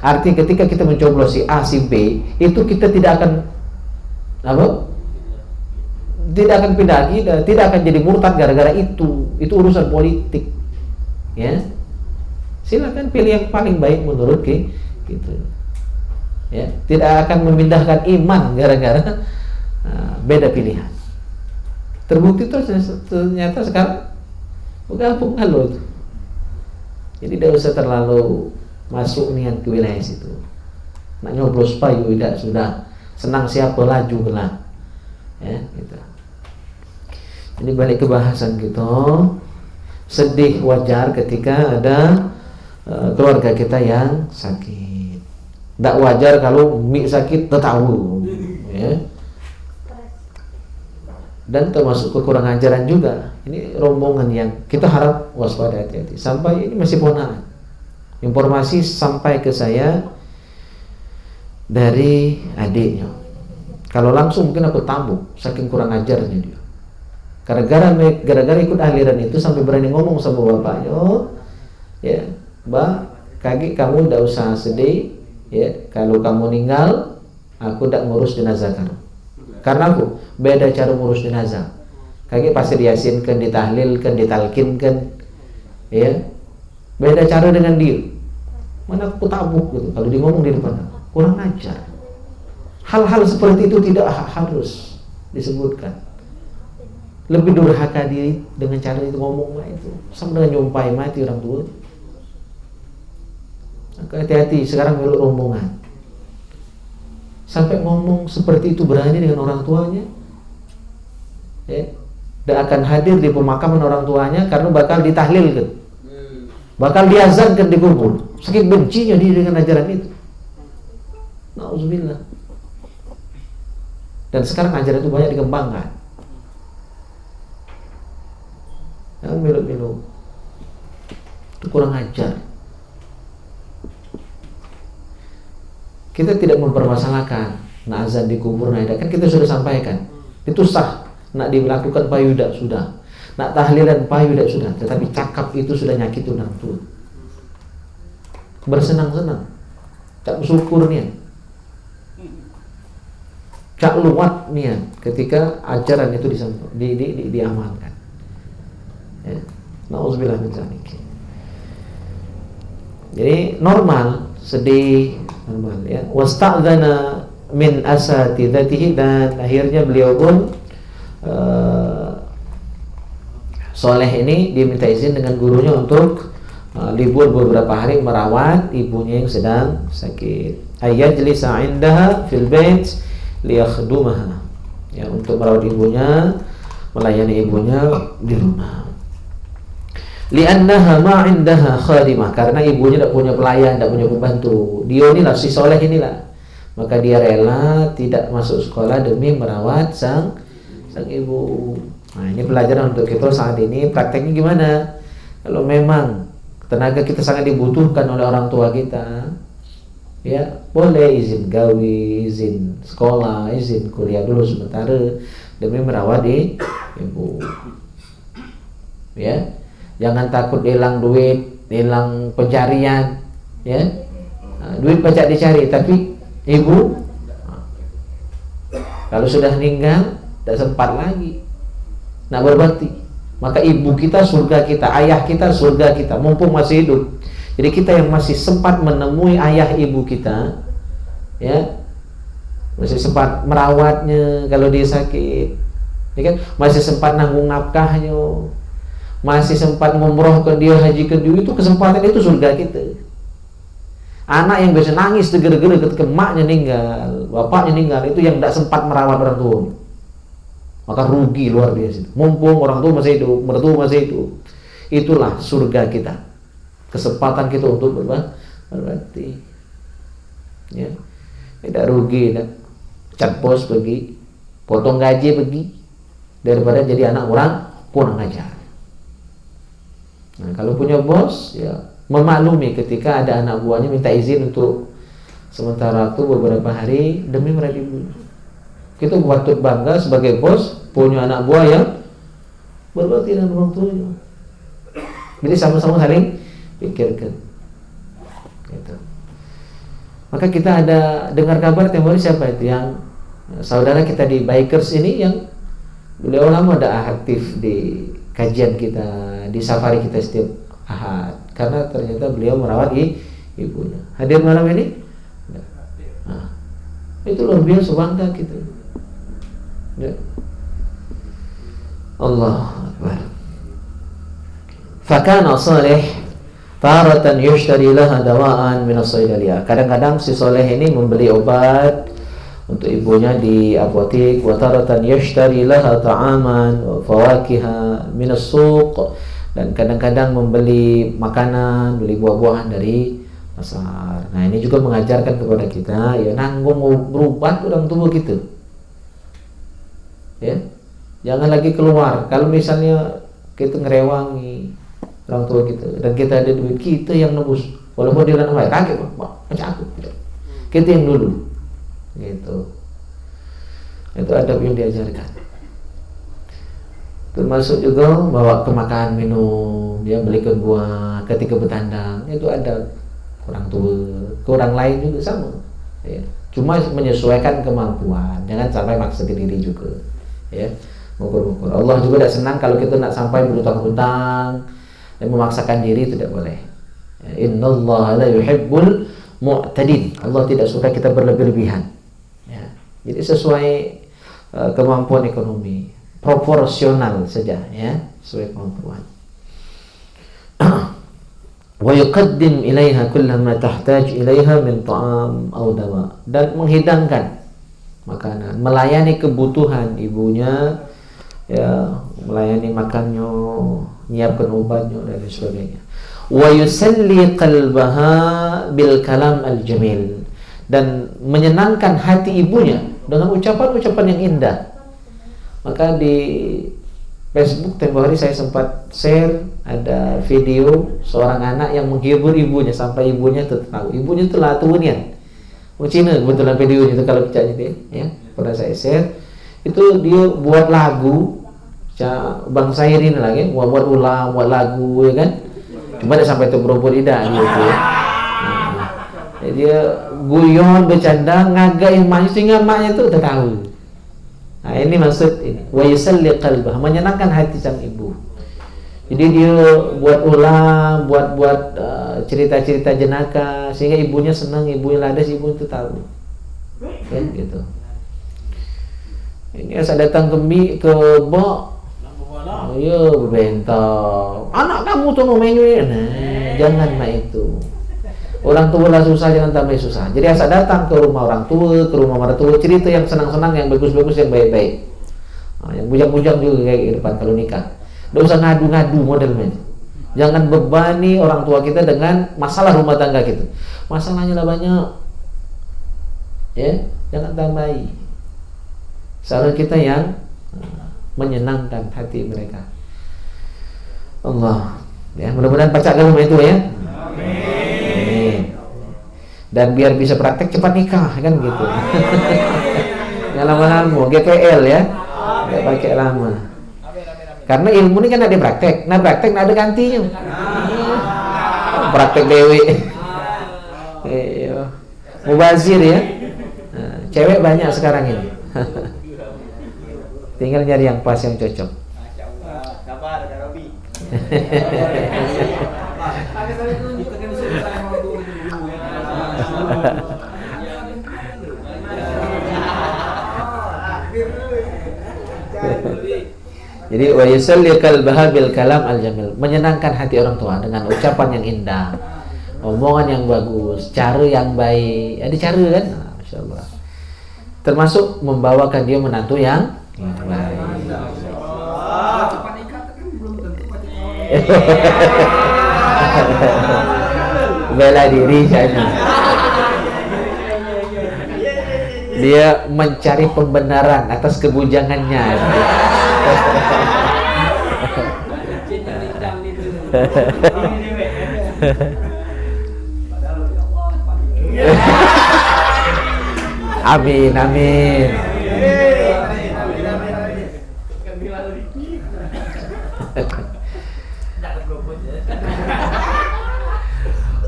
Artinya ketika kita mencoblos si A, si B, itu kita tidak akan tidak akan pindah akidah, tidak akan jadi murtad gara-gara itu. Itu urusan politik. Ya. Silakan pilih yang paling baik menurut gitu. Ya, tidak akan memindahkan iman gara-gara beda pilihan. Terbukti ternyata sekarang bergabung kalau itu. Jadi tidak usah terlalu masuk niat ke wilayah situ. Nak nyoblos payu tidak, sudah senang siapa laju gelang. Ya, gitu. Jadi balik ke bahasan kita, sedih wajar ketika ada keluarga kita yang sakit. Tidak wajar kalau mie sakit tahu, ya. Dan termasuk kekurangan ajaran juga. Ini rombongan yang kita harap waspada, hati-hati. Sampai ini masih ponaan. Informasi sampai ke saya dari adiknya. Kalau langsung mungkin aku tampuk, saking kurang ajarnya dia. Gara-gara ikut aliran itu sampai berani ngomong sama bapaknya, ya, Mbak, kaki kamu tidak usah sedih. Ya, kalau kamu meninggal, aku tidak ngurus jenazah kamu. Karena aku beda cara ngurus jenazah. Kaki pasti diyasinkan, ditahlilkan, ditalkinkan, ya. Beda cara dengan dia. Mana aku tabuk gitu. Kalau dia ngomong di depan, kurang ajar. Hal-hal seperti itu tidak harus disebutkan. Lebih durhaka dia dengan cara itu ngomong itu, sama dengan nyumpai mati orang tua. Maka hati-hati sekarang meluk rombongan. Sampai ngomong seperti itu berani dengan orang tuanya, ya. Dan akan hadir di pemakaman orang tuanya karena bakal ditahlilkan, bakal diazankan di kubur. Saking bencinya dia dengan ajaran itu. Nauzubillah. Dan sekarang ajaran itu banyak dikembangkan. Jangan minum-minum. Itu kurang ajar. Kita tidak mempermasalahkan nak azan di kubur, nah kan kita sudah sampaikan. Itu sah. Nak dilakukan payudak sudah, nak tahlilan payudak sudah, tetapi cakap itu sudah nyakit orang tua. Bersenang-senang, cak bersyukur niat, cak luat niat ketika ajaran itu diamalkan. Ya. Nauzubillah min dzalik. Jadi normal, sedih normal ya. Wasta'dzana min asatidatihi, dan akhirnya beliau pun Soleh ini diminta izin dengan gurunya untuk libur beberapa hari merawat ibunya yang sedang sakit. Ayajlisa indaha fil bait liyakhdumaha, ya, untuk merawat ibunya, melayani ibunya di rumah. Li'annaha ma indaha khadimah, karena ibunya tidak punya pelayan, tidak punya pembantu. Dia inilah si Soleh inilah, maka dia rela tidak masuk sekolah demi merawat sang ibu. Nah, ini pelajaran untuk kita saat ini. Prakteknya gimana? Kalau memang tenaga kita sangat dibutuhkan oleh orang tua kita, ya boleh izin gawi, izin sekolah, izin kuliah dulu sementara demi merawat ibu. Ya, jangan takut hilang duit, hilang pencarian, ya. Nah, duit pacak dicari, tapi ibu kalau sudah meninggal tidak sempat lagi nak berbakti. Maka ibu kita surga kita, ayah kita surga kita, mumpung masih hidup. Jadi kita yang masih sempat menemui ayah ibu kita, ya, masih sempat merawatnya kalau dia sakit, ya kan? Masih sempat nanggung nafkahnya, masih sempat ngumrohkan dia, hajikan dia, itu kesempatan, itu surga kita. Anak yang biasa nangis tegere-gere ketika emaknya meninggal, bapaknya meninggal, itu yang tidak sempat merawat orang tua. Maka rugi luar biasa. Mumpung orang tua masih hidup, mertua masih hidup, itulah surga kita. Kesempatan kita untuk berbakti. Ya, tidak rugi, tidak cat pos pergi, potong gaji pergi, daripada jadi anak orang kurang ajar. Nah, kalau punya bos, ya memaklumi ketika ada anak buahnya minta izin untuk sementara waktu beberapa hari demi merawat ibu. Kita patut bangga sebagai bos punya anak buah yang berbakti dengan orang tuanya. Jadi sama-sama saling pikirkan. Gitu. Maka kita ada dengar kabar tempoh hari, siapa itu yang saudara kita di Bikers ini, yang beliau lama ada aktif di kajian kita, di safari kita setiap Ahad, karena ternyata beliau merawat ibunya. Hadir malam ini? Nah, itu luar biasa, bangga kita. Ya. Allah Akbar. Fakana Saleh taratan yushtari laha dawaan min as-saydaliyah. Kadang-kadang si Saleh ini membeli obat untuk ibunya di apotek, wa taratan yashtari laha ta'aman wa fawakiha min as-suq, dan kadang-kadang membeli makanan, beli buah-buahan dari pasar. Nah, ini juga mengajarkan kepada kita, ya, nanggung berobat orang tua kita. Ya, jangan lagi keluar. Kalau misalnya kita ngerewangi orang tua kita dan kita ada duit, kita yang nebus, walaupun dia kan kaget, macam aku, kita yang dulu, gitu. Itu adab yang diajarkan. Termasuk juga bawa ke makan minum, dia belikan buah ketika bertandang, itu ada orang tua, ke orang lain juga sama, ya. Cuma menyesuaikan kemampuan, jangan sampai maksa ke diri juga, ya. Mengukur-ukur. Allah juga tidak senang kalau kita nak sampai berhutang-hutang dan memaksakan diri, tidak boleh. Innallaha la yuhibbul mu'tadin. Allah tidak suka kita berlebih-lebihan. Ya. Jadi sesuai kemampuan ekonomi, proporsional saja, ya, sesuai kemampuan. Wa yuqaddim ilaiha kullama tahtaj ilaiha min ta'am aw dawa, dan menghidangkan makanan, melayani kebutuhan ibunya, ya, melayani makannya, nyiapkan obatnya dan sebagainya. Wa yusalli qalbaha bil kalam al jamil, dan menyenangkan hati ibunya dengan ucapan-ucapan yang indah. Maka di Facebook tempoh hari saya sempat share ada video seorang anak yang menghibur ibunya sampai ibunya tertawa. Ibunya telah tuanian. Cina kebetulan videonya itu kalau baca itu, ya, pernah saya share. Itu dia buat lagu Bang Sair ini lagi, buat ulang, buat lagu, ya kan. Cuma tidak sampai itu berubah tidak gitu. Dia guyon, bercanda, ngagain maknya sehingga maknya itu udah tahu. Nah, ini maksud ini. Wa yusalli qalbah, menyenangkan hati sang ibu. Jadi dia buat ulang, buat cerita-cerita jenaka sehingga ibunya senang, ibunya ladas, ibu itu tahu. Ya, gitu. Ini asal datang ke bok. Oh, ya berbentak. Anak kamu tuh mau menu ini. Nah, jangan mak itu. Orang tua lah susah, jangan tambah susah. Jadi asal datang ke rumah orang tua, ke rumah mertua, cerita yang senang-senang, yang bagus-bagus, yang baik-baik. Nah, yang bujang-bujang juga kayak di depan kalau nikah. Tidak usah ngadu-ngadu modelnya. Jangan bebani orang tua kita dengan masalah rumah tangga kita. Masalahnya lah banyak. Ya, jangan tambahi. Seharusnya kita yang menyenangkan hati mereka. Allah, ya, mudah-mudahan baca agama itu, ya. Dan biar bisa praktek cepat nikah, kan gitu. Nggak lama-lama, GPL, ya, nggak pakai lama. Karena ilmu ini kan ada praktek. Nah, praktek nggak ada gantinya. Praktek dewi. Mubazir, ya. Nah, cewek banyak sekarang ini. Tinggal nyari yang pas, yang cocok. Sabar, ada Robi. Jadi wa yusalli qalbaha bil kalam al jamil, menyenangkan hati orang tua dengan ucapan yang indah, omongan yang bagus, cara yang baik. Ada cara kan? Nah, masyaallah. Termasuk membawakan dia menantu yang baik. Bela diri saja. Dia mencari pembenaran atas kebujangannya. Amin, amin.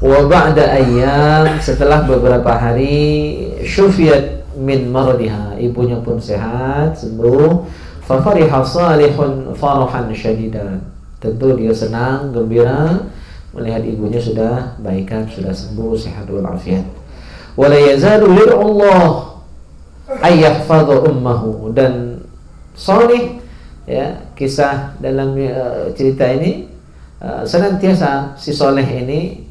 Wa ba'da ayyam, setelah beberapa hari, syufiyat min maradiha, ibunya pun sehat, sembuh. Fa fariha salihun farahan syadidan, tentu dia senang, gembira melihat ibunya sudah baikan, sudah sembuh, sehat walafiat. Wa la yazalu yad'u Allah ay yahfadha ummahu, dan Salih, ya, kisah dalam cerita ini senantiasa si Saleh ini,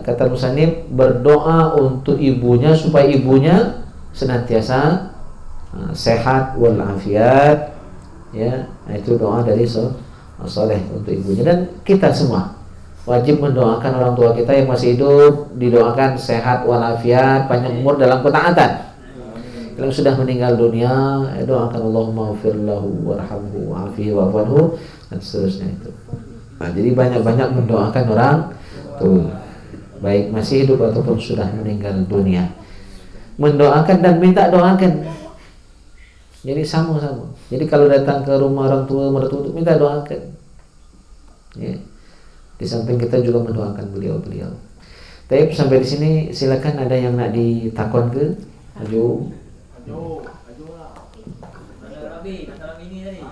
kata musannif, berdoa untuk ibunya supaya ibunya senantiasa sehat walafiat, ya. Nah, itu doa dari Saleh untuk ibunya. Dan kita semua wajib mendoakan orang tua kita yang masih hidup, didoakan sehat walafiat, panjang umur dalam ketaatan. Yang sudah meninggal dunia, doakan Allahumma ghfir lahu warhamhu wa'afihi wa'fu dan seterusnya itu. Nah, jadi banyak-banyak mendoakan orang tua, baik masih hidup ataupun sudah meninggal dunia. Mendoakan dan minta doakan. Jadi sama-sama. Jadi kalau datang ke rumah orang tua, mertua, minta doakan. Ya. Di samping kita juga mendoakan beliau-beliau. Tapi sampai di sini silakan, ada yang nak ditakon ke? Ayo. Robi, masalah ini tadi.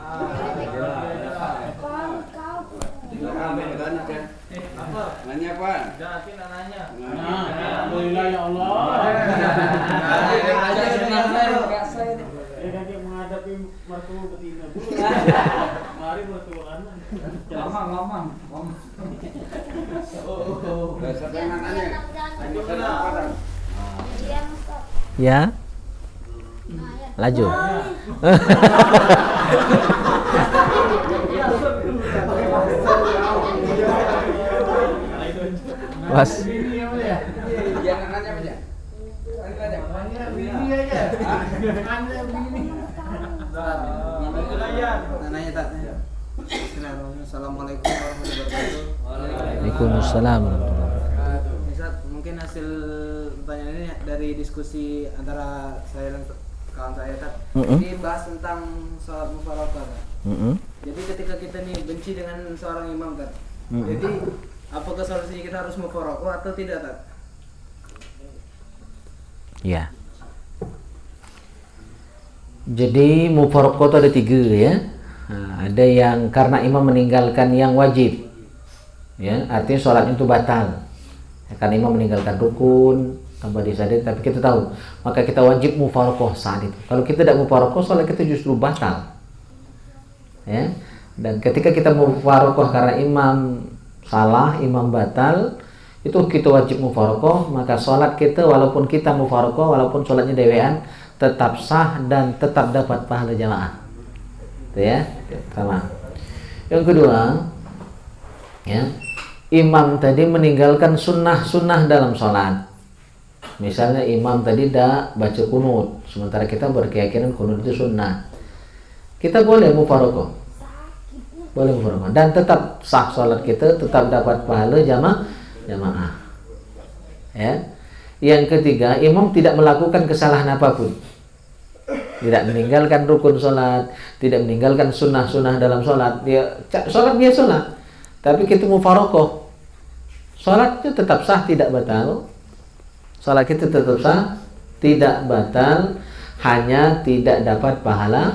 Apa? Nanya apa? Jangan nanya. Alhamdulillah ya Allah. Dia menghadapi mertua betina. Mari mertuaan. Ngomong. Siapa yang nanya? Apa? Ya. Laju. Mas. Jangan nanya apa aja. Nanya tak? Assalamualaikum warahmatullahi wabarakatuh. Waalaikumsalam warahmatullahi wabarakatuh. Ustaz, mungkin hasil pertanyaan ini dari diskusi antara saya dan kawan saya Tat. Ini bahas tentang sholat mufaraqah. Jadi ketika kita nih benci dengan seorang imam Tat. Jadi apakah solusinya kita harus mufaraqah atau tidak Tat? Ya. Jadi mufaraqah itu ada 3 ya. Nah, ada yang karena imam meninggalkan yang wajib, ya, artinya sholatnya itu batal. Ya, karena imam meninggalkan rukun tanpa disadari, tapi kita tahu, maka kita wajib mufaraqah saat itu. Kalau kita tidak mufaraqah, sholat kita justru batal. Ya. Dan ketika kita mufaraqah karena imam salah, imam batal, itu kita wajib mufaraqah, maka sholat kita walaupun kita mufaraqah, walaupun sholatnya dewean, tetap sah dan tetap dapat pahala jamaah. Itu ya, sama. Yang kedua, ya, imam tadi meninggalkan sunnah-sunnah dalam sholat. Misalnya imam tadi tidak baca kunut, sementara kita berkeyakinan kunut itu sunnah. Kita boleh mufaraqah, dan tetap sah sholat kita, tetap dapat pahala jamaah. Ya. Yang ketiga, imam tidak melakukan kesalahan apapun. Tidak meninggalkan rukun sholat, tidak meninggalkan sunnah-sunnah dalam sholat. Dia sholat biasa sholat, tapi kita mufaraqah, sholatnya tetap sah, tidak batal. Sholat kita tetap sah, tidak batal, hanya tidak dapat pahala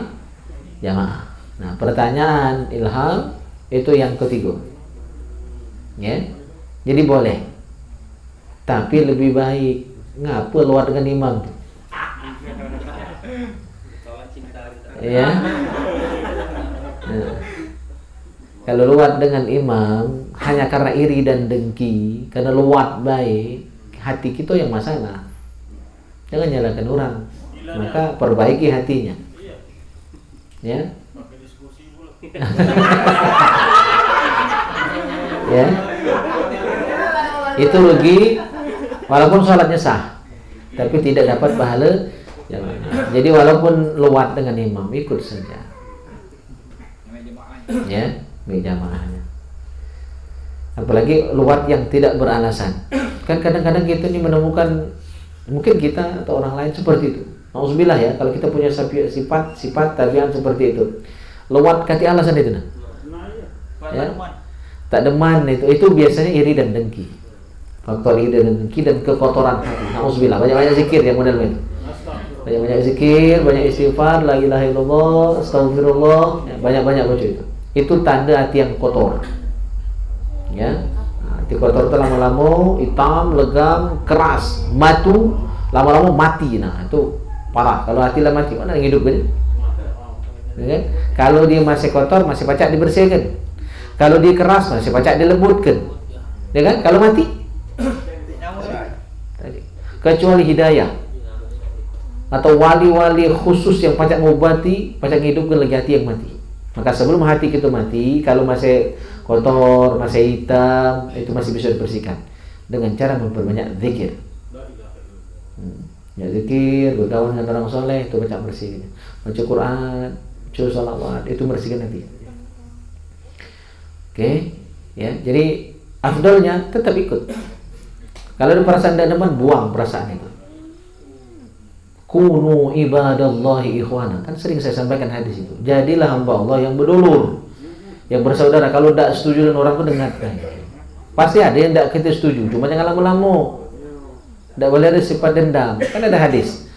jamaah. Nah, pertanyaan Ilham itu yang ketiga, ya. Jadi boleh, tapi lebih baik ngapa luar dengan imam, ya. Nah, kalau luar dengan imam hanya karena iri dan dengki, karena luat baik, hati kita yang masalah. Jangan nyalakan orang, maka perbaiki hatinya, ya. Ya, itu rugi walaupun sholatnya sah, tapi tidak dapat pahala jamaah. Jadi walaupun luat dengan imam, ikut saja, ya, berjamaahnya. Apalagi luat yang tidak beralasan. Kan kadang-kadang kita ini menemukan, mungkin kita atau orang lain seperti itu. Nauzubillah ya, kalau kita punya sifat tabiat seperti itu. Luat kati alasan itu nah. Ya? Tak deman itu biasanya iri dan dengki. Faktor iri dan dengki dan kekotoran hati. Nauzubillah, banyak-banyak zikir yang model itu. Banyak-banyak zikir, banyak istighfar, la ilaha illallah, astagfirullah, ya, banyak-banyak baca itu. Itu tanda hati yang kotor. Ya. Hati kotor itu lama-lama hitam, legam, keras, matu, lama-lama mati. Nah, itu parah. Kalau hati lah mati, mana yang hidup kan? Ya, kalau dia masih kotor, masih pacak dibersihkan. Kalau dia keras, masih pacak dilembutkan. Ya kan? Kalau mati, kecuali hidayah atau wali-wali khusus yang pacak mengobati, pacak hidupkan lagi hati yang mati. Maka sebelum hati kita mati, kalau masih kotor, masih hitam, itu masih bisa dibersihkan dengan cara memperbanyak zikir. Ya, zikir, bergaul dengan orang soleh, itu pacak bersih. Baca Quran, baca salawat, itu bersihkan hati. Oke, ya. Jadi afdalnya tetap ikut. Kalau ada perasaan tidak nyaman, buang perasaan itu. Kunu ibadallahi ikhwana. Kan sering saya sampaikan hadis itu. Jadilah hamba Allah yang berdulur, yang bersaudara. Kalau tidak setuju dengan orang itu dengarkan. Pasti ada yang tidak kita setuju. Cuma jangan lama-lama. Tidak boleh ada sifat dendam. Kan ada hadis.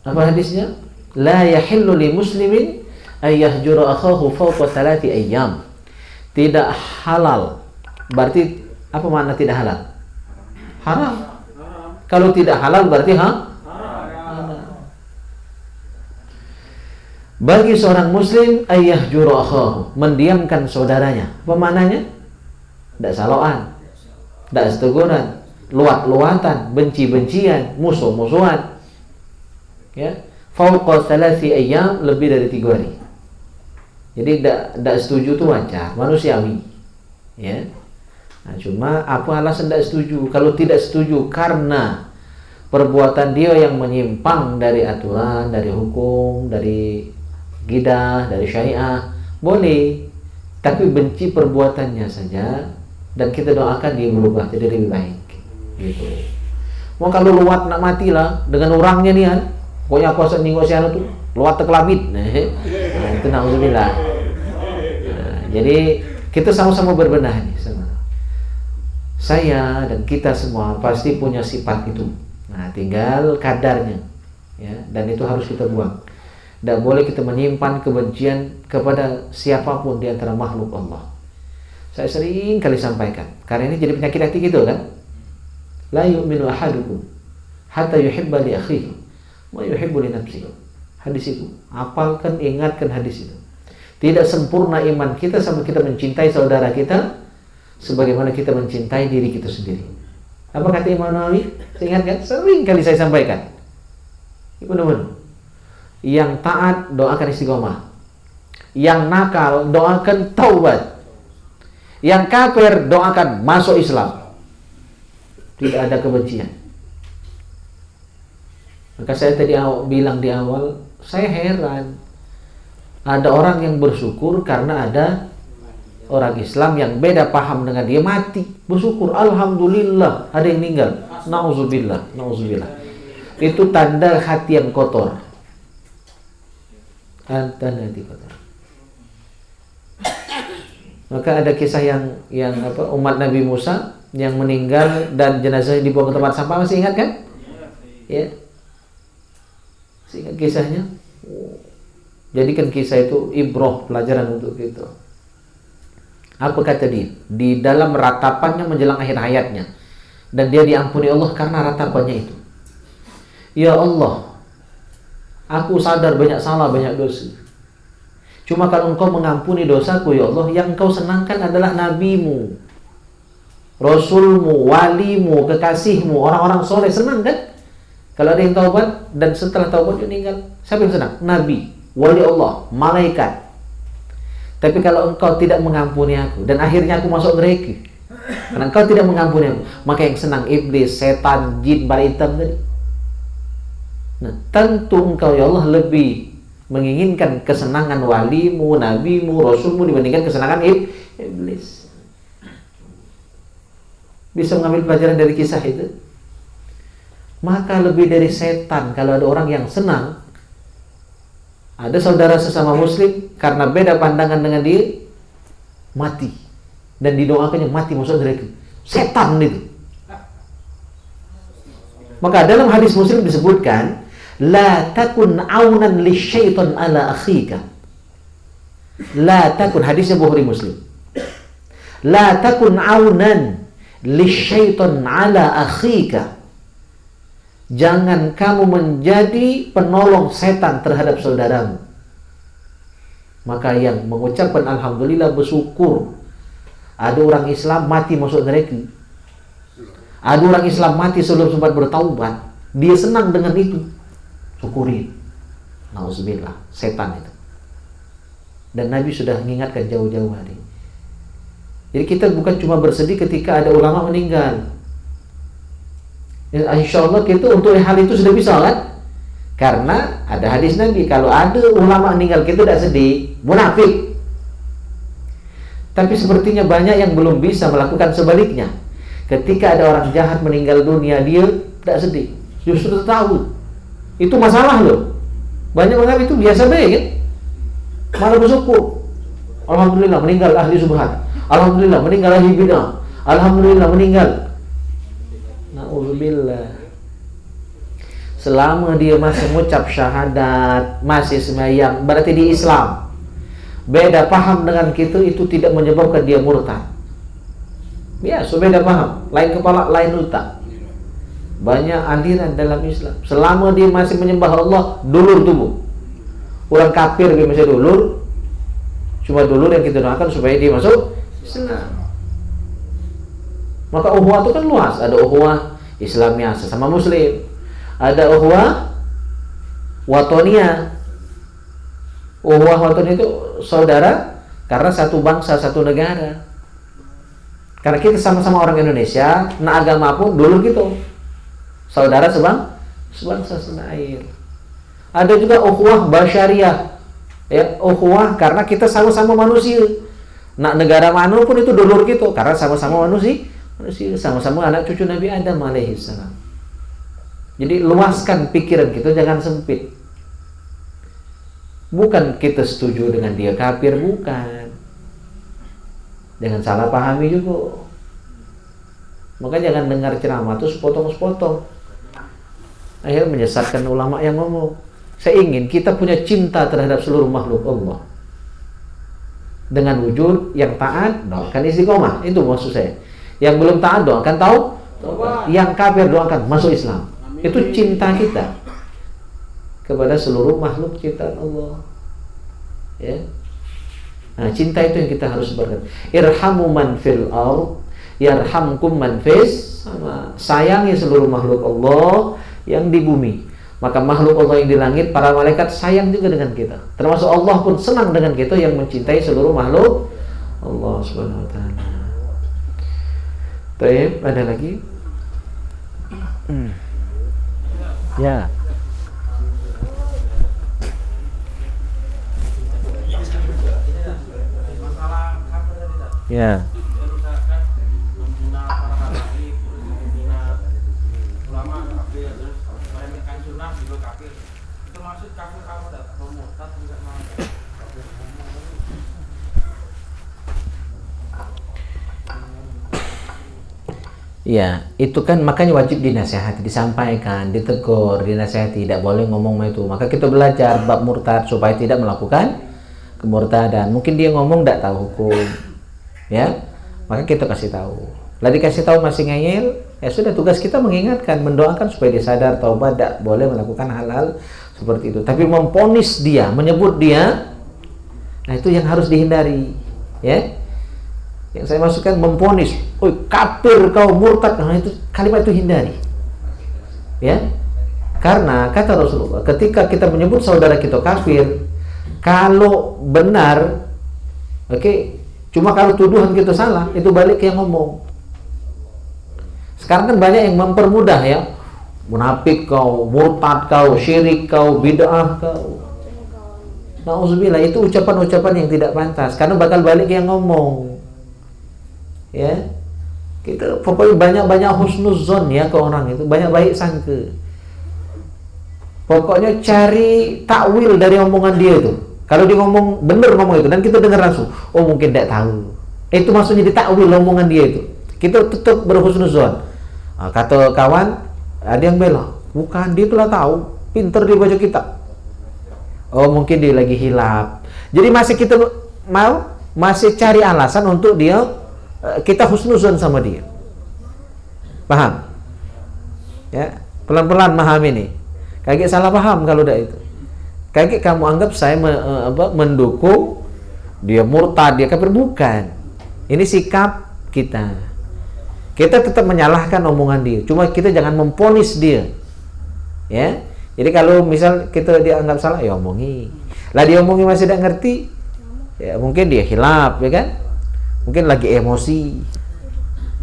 Apa hadisnya? La yahillu li muslimin ay yahjura akhahu fawqa 3 ayyam. Tidak halal. Berarti apa makna tidak halal? Haram. Kalau tidak halal berarti haram. Bagi seorang muslim ay yahjura akhahu, mendiamkan saudaranya. Apa maknanya? Tidak saloan, tidak seteguran, luat-luatan, benci-bencian, musuh-musuhan. Ya, fauqa 3 ayyam, lebih dari 3 hari. Jadi tidak setuju itu wajar, manusiawi. Ya. Nah, cuma apa alasan tidak setuju? Kalau tidak setuju karena perbuatan dia yang menyimpang dari aturan, dari hukum, dari gidah, dari syariah, boleh. Tapi benci perbuatannya saja, dan kita doakan dia berubah jadi lebih baik. Gitu. Mau kalau luat nak matilah dengan orangnya nih kan. Pokoknya aku asal ningok si anu tuh luat tekelabit. Nah, itu nauzubillah. Nah, jadi kita sama-sama berbenah nih sama. Saya dan kita semua pasti punya sifat itu. Nah, tinggal kadarnya. Ya, dan itu harus kita buang. Tidak boleh kita menyimpan kebencian kepada siapapun di antara makhluk Allah. Saya sering kali sampaikan, karena ini jadi penyakit hati gitu kan. La yu'minu ahadukum hatta yuhibba li akhihi wa yuhibbu li nafsihi. Hadis itu, hafalkan, ingatkan hadis itu. Tidak sempurna iman kita sampai kita mencintai saudara kita sebagaimana kita mencintai diri kita sendiri. Apa kata Imam Nawawi? Saya ingatkan, sering kali saya sampaikan. Benar-benar. Yang taat doakan istiqomah. Yang nakal doakan taubat. Yang kafir doakan masuk Islam. Tidak ada kebencian. Maka saya tadi bilang di awal, saya heran ada orang yang bersyukur karena ada orang Islam yang beda paham dengan dia mati, bersyukur, alhamdulillah ada yang meninggal. Nauzubillah, nauzubillah. Itu tanda hati yang kotor. Tanda hati kotor. Maka ada kisah yang umat Nabi Musa yang meninggal dan jenazahnya dibawa ke tempat sampah, masih ingat kan? Ya. Masih ingat kisahnya? Jadikan kisah itu ibrah, pelajaran untuk kita. Apa kata dia? Di dalam ratapannya menjelang akhir hayatnya, dan dia diampuni Allah karena ratapannya itu. Ya Allah, aku sadar banyak salah, banyak dosa. Cuma kalau engkau mengampuni dosaku ya Allah, yang engkau senangkan adalah nabimu, rasulmu, walimu, kekasihmu, orang-orang soleh. Senang kan? Kalau ada yang taubat dan setelah taubat dia meninggal, siapa yang senang? Nabi, wali Allah, malaikat. Tapi kalau engkau tidak mengampuni aku dan akhirnya aku masuk neraka, karena engkau tidak mengampuni aku, maka yang senang iblis, setan, jin, bara hitam tadi. Nah, tentu engkau ya Allah lebih menginginkan kesenangan walimu, nabimu, rasulmu dibandingkan kesenangan iblis. Bisa mengambil pelajaran dari kisah itu. Maka lebih dari setan kalau ada orang yang senang, ada saudara sesama muslim karena beda pandangan dengan dia mati dan didoakannya mati masuk neraka. Setan itu. Maka dalam hadis Muslim disebutkan, la takun aunan lisyaitan ala akhika. La takun, hadisnya Bukhari Muslim. La takun aunan lisyaitan ala akhika. Jangan kamu menjadi penolong setan terhadap saudaramu. Maka yang mengucapkan alhamdulillah, bersyukur. Ada orang Islam mati masuk neraka. Ada orang Islam mati sebelum sempat bertaubat. Dia senang dengan itu. Syukuri. Nauzubillah, setan itu. Dan Nabi sudah mengingatkan jauh-jauh hari. Jadi kita bukan cuma bersedih ketika ada ulama meninggal. Insya Allah kita untuk hal itu sudah bisa kan? Karena ada hadis Nabi, kalau ada ulama meninggal kita tidak sedih, munafik. Tapi sepertinya banyak yang belum bisa melakukan sebaliknya. Ketika ada orang jahat meninggal dunia, dia tidak sedih, justru tahu itu masalah loh. Banyak orang itu biasa baik kan? Malah bersyukur. Alhamdulillah meninggal ahli subhat. Alhamdulillah meninggal ahli bid'ah. Alhamdulillah meninggal. Na'udzubillah. selama dia masih mengucap syahadat, masih sembahyang, berarti di Islam. Beda paham dengan kita itu tidak menyebabkan dia murtad. Ya, beda paham, lain kepala, lain otak. Banyak aliran dalam Islam. Selama dia masih menyembah Allah, dulur tubuh. Orang kafir dia masih dulur. Cuma dulur yang kita doakan supaya dia masuk Islam. Maka ukhuwah itu kan luas. Ada ukhuwah Islamnya sesama Muslim. Ada ukhuwah watoniyah. Ukhuwah watoniyah itu saudara karena satu bangsa, satu negara. Karena kita sama-sama orang Indonesia, nah agama pun dulur gitu. Saudara sebangsa seair. Ada juga ukhuwah basyariah. Ya, ukhuwah karena kita sama-sama manusia. Nak negara mana pun itu dulur gitu karena sama-sama manusia, sama-sama anak cucu Nabi Adam alaihissalam. Jadi luaskan pikiran kita, jangan sempit. Bukan kita setuju dengan dia kafir, bukan. Jangan salah pahami juga. Maka jangan dengar ceramah itu sepotong-sepotong. Akhirnya menyesatkan ulama yang ngomong. Saya ingin kita punya cinta terhadap seluruh makhluk Allah. Dengan wujud yang taat, doakan istiqomah. Itu maksud saya. Yang belum taat, doakan yang kafir, doakan masuk Islam. Itu cinta kita kepada seluruh makhluk ciptaan Allah. Ya. Nah, cinta itu yang kita harus sebarkan. Irhamu man fil ard yarhamkum man fis sama. Sayangi seluruh makhluk Allah yang di bumi. Maka makhluk Allah yang di langit, para malaikat sayang juga dengan kita. Termasuk Allah pun senang dengan kita yang mencintai seluruh makhluk Allah Subhanahu wa taala. Baik, ada lagi? Ya. Ya. Ya, itu kan makanya wajib dinasihati, disampaikan, ditegur, dinasihati, tidak boleh ngomong itu. Maka kita belajar bab murtad supaya tidak melakukan kemurtadan. Mungkin dia ngomong tidak tahu hukum, ya, maka kita kasih tahu. Lah dikasih tahu masih ngeyel, ya sudah, tugas kita mengingatkan, mendoakan supaya dia sadar, taubat, tidak boleh melakukan hal-hal seperti itu. Tapi memponis dia, menyebut dia, nah itu yang harus dihindari, ya. Yang saya masukkan memponis, "Oi, kafir kau, murtad." Nah, itu kalimat itu hindari. Ya. Karena kata Rasulullah, ketika kita menyebut saudara kita kafir, kalau benar, oke, cuma kalau tuduhan kita salah, itu balik yang ngomong. Sekarang kan banyak yang mempermudah ya. Munafik kau, murtad kau, syirik kau, bid'ah kau. Nauzubillah, itu ucapan-ucapan yang tidak pantas karena bakal balik yang ngomong. Ya, kita pokoknya banyak husnuzon ya ke orang itu, banyak baik sangka. Pokoknya cari takwil dari omongan dia itu. Kalau dia ngomong bener ngomong itu dan kita dengar langsung, oh mungkin tidak tahu. Itu maksudnya ditakwil omongan dia itu. Kita tetap berhusnuzon. Nah, kata kawan, ada yang bela, bukan, dia telah tahu, pinter dia baca kitab. Oh mungkin dia lagi hilaf. Jadi masih kita masih cari alasan untuk dia. Kita husnuzon sama dia. Paham? Ya, pelan-pelan paham ini. Kagak salah paham kalau udah itu. Kagak kamu anggap saya mendukung dia murtad, dia kafir, bukan. Ini sikap kita. Kita tetap menyalahkan omongan dia. Cuma kita jangan memponis dia. Ya. Jadi kalau misal kita dia anggap salah, ya omongi. Lah dia omongi masih tidak ngerti, ya mungkin dia khilaf, ya kan? Mungkin lagi emosi,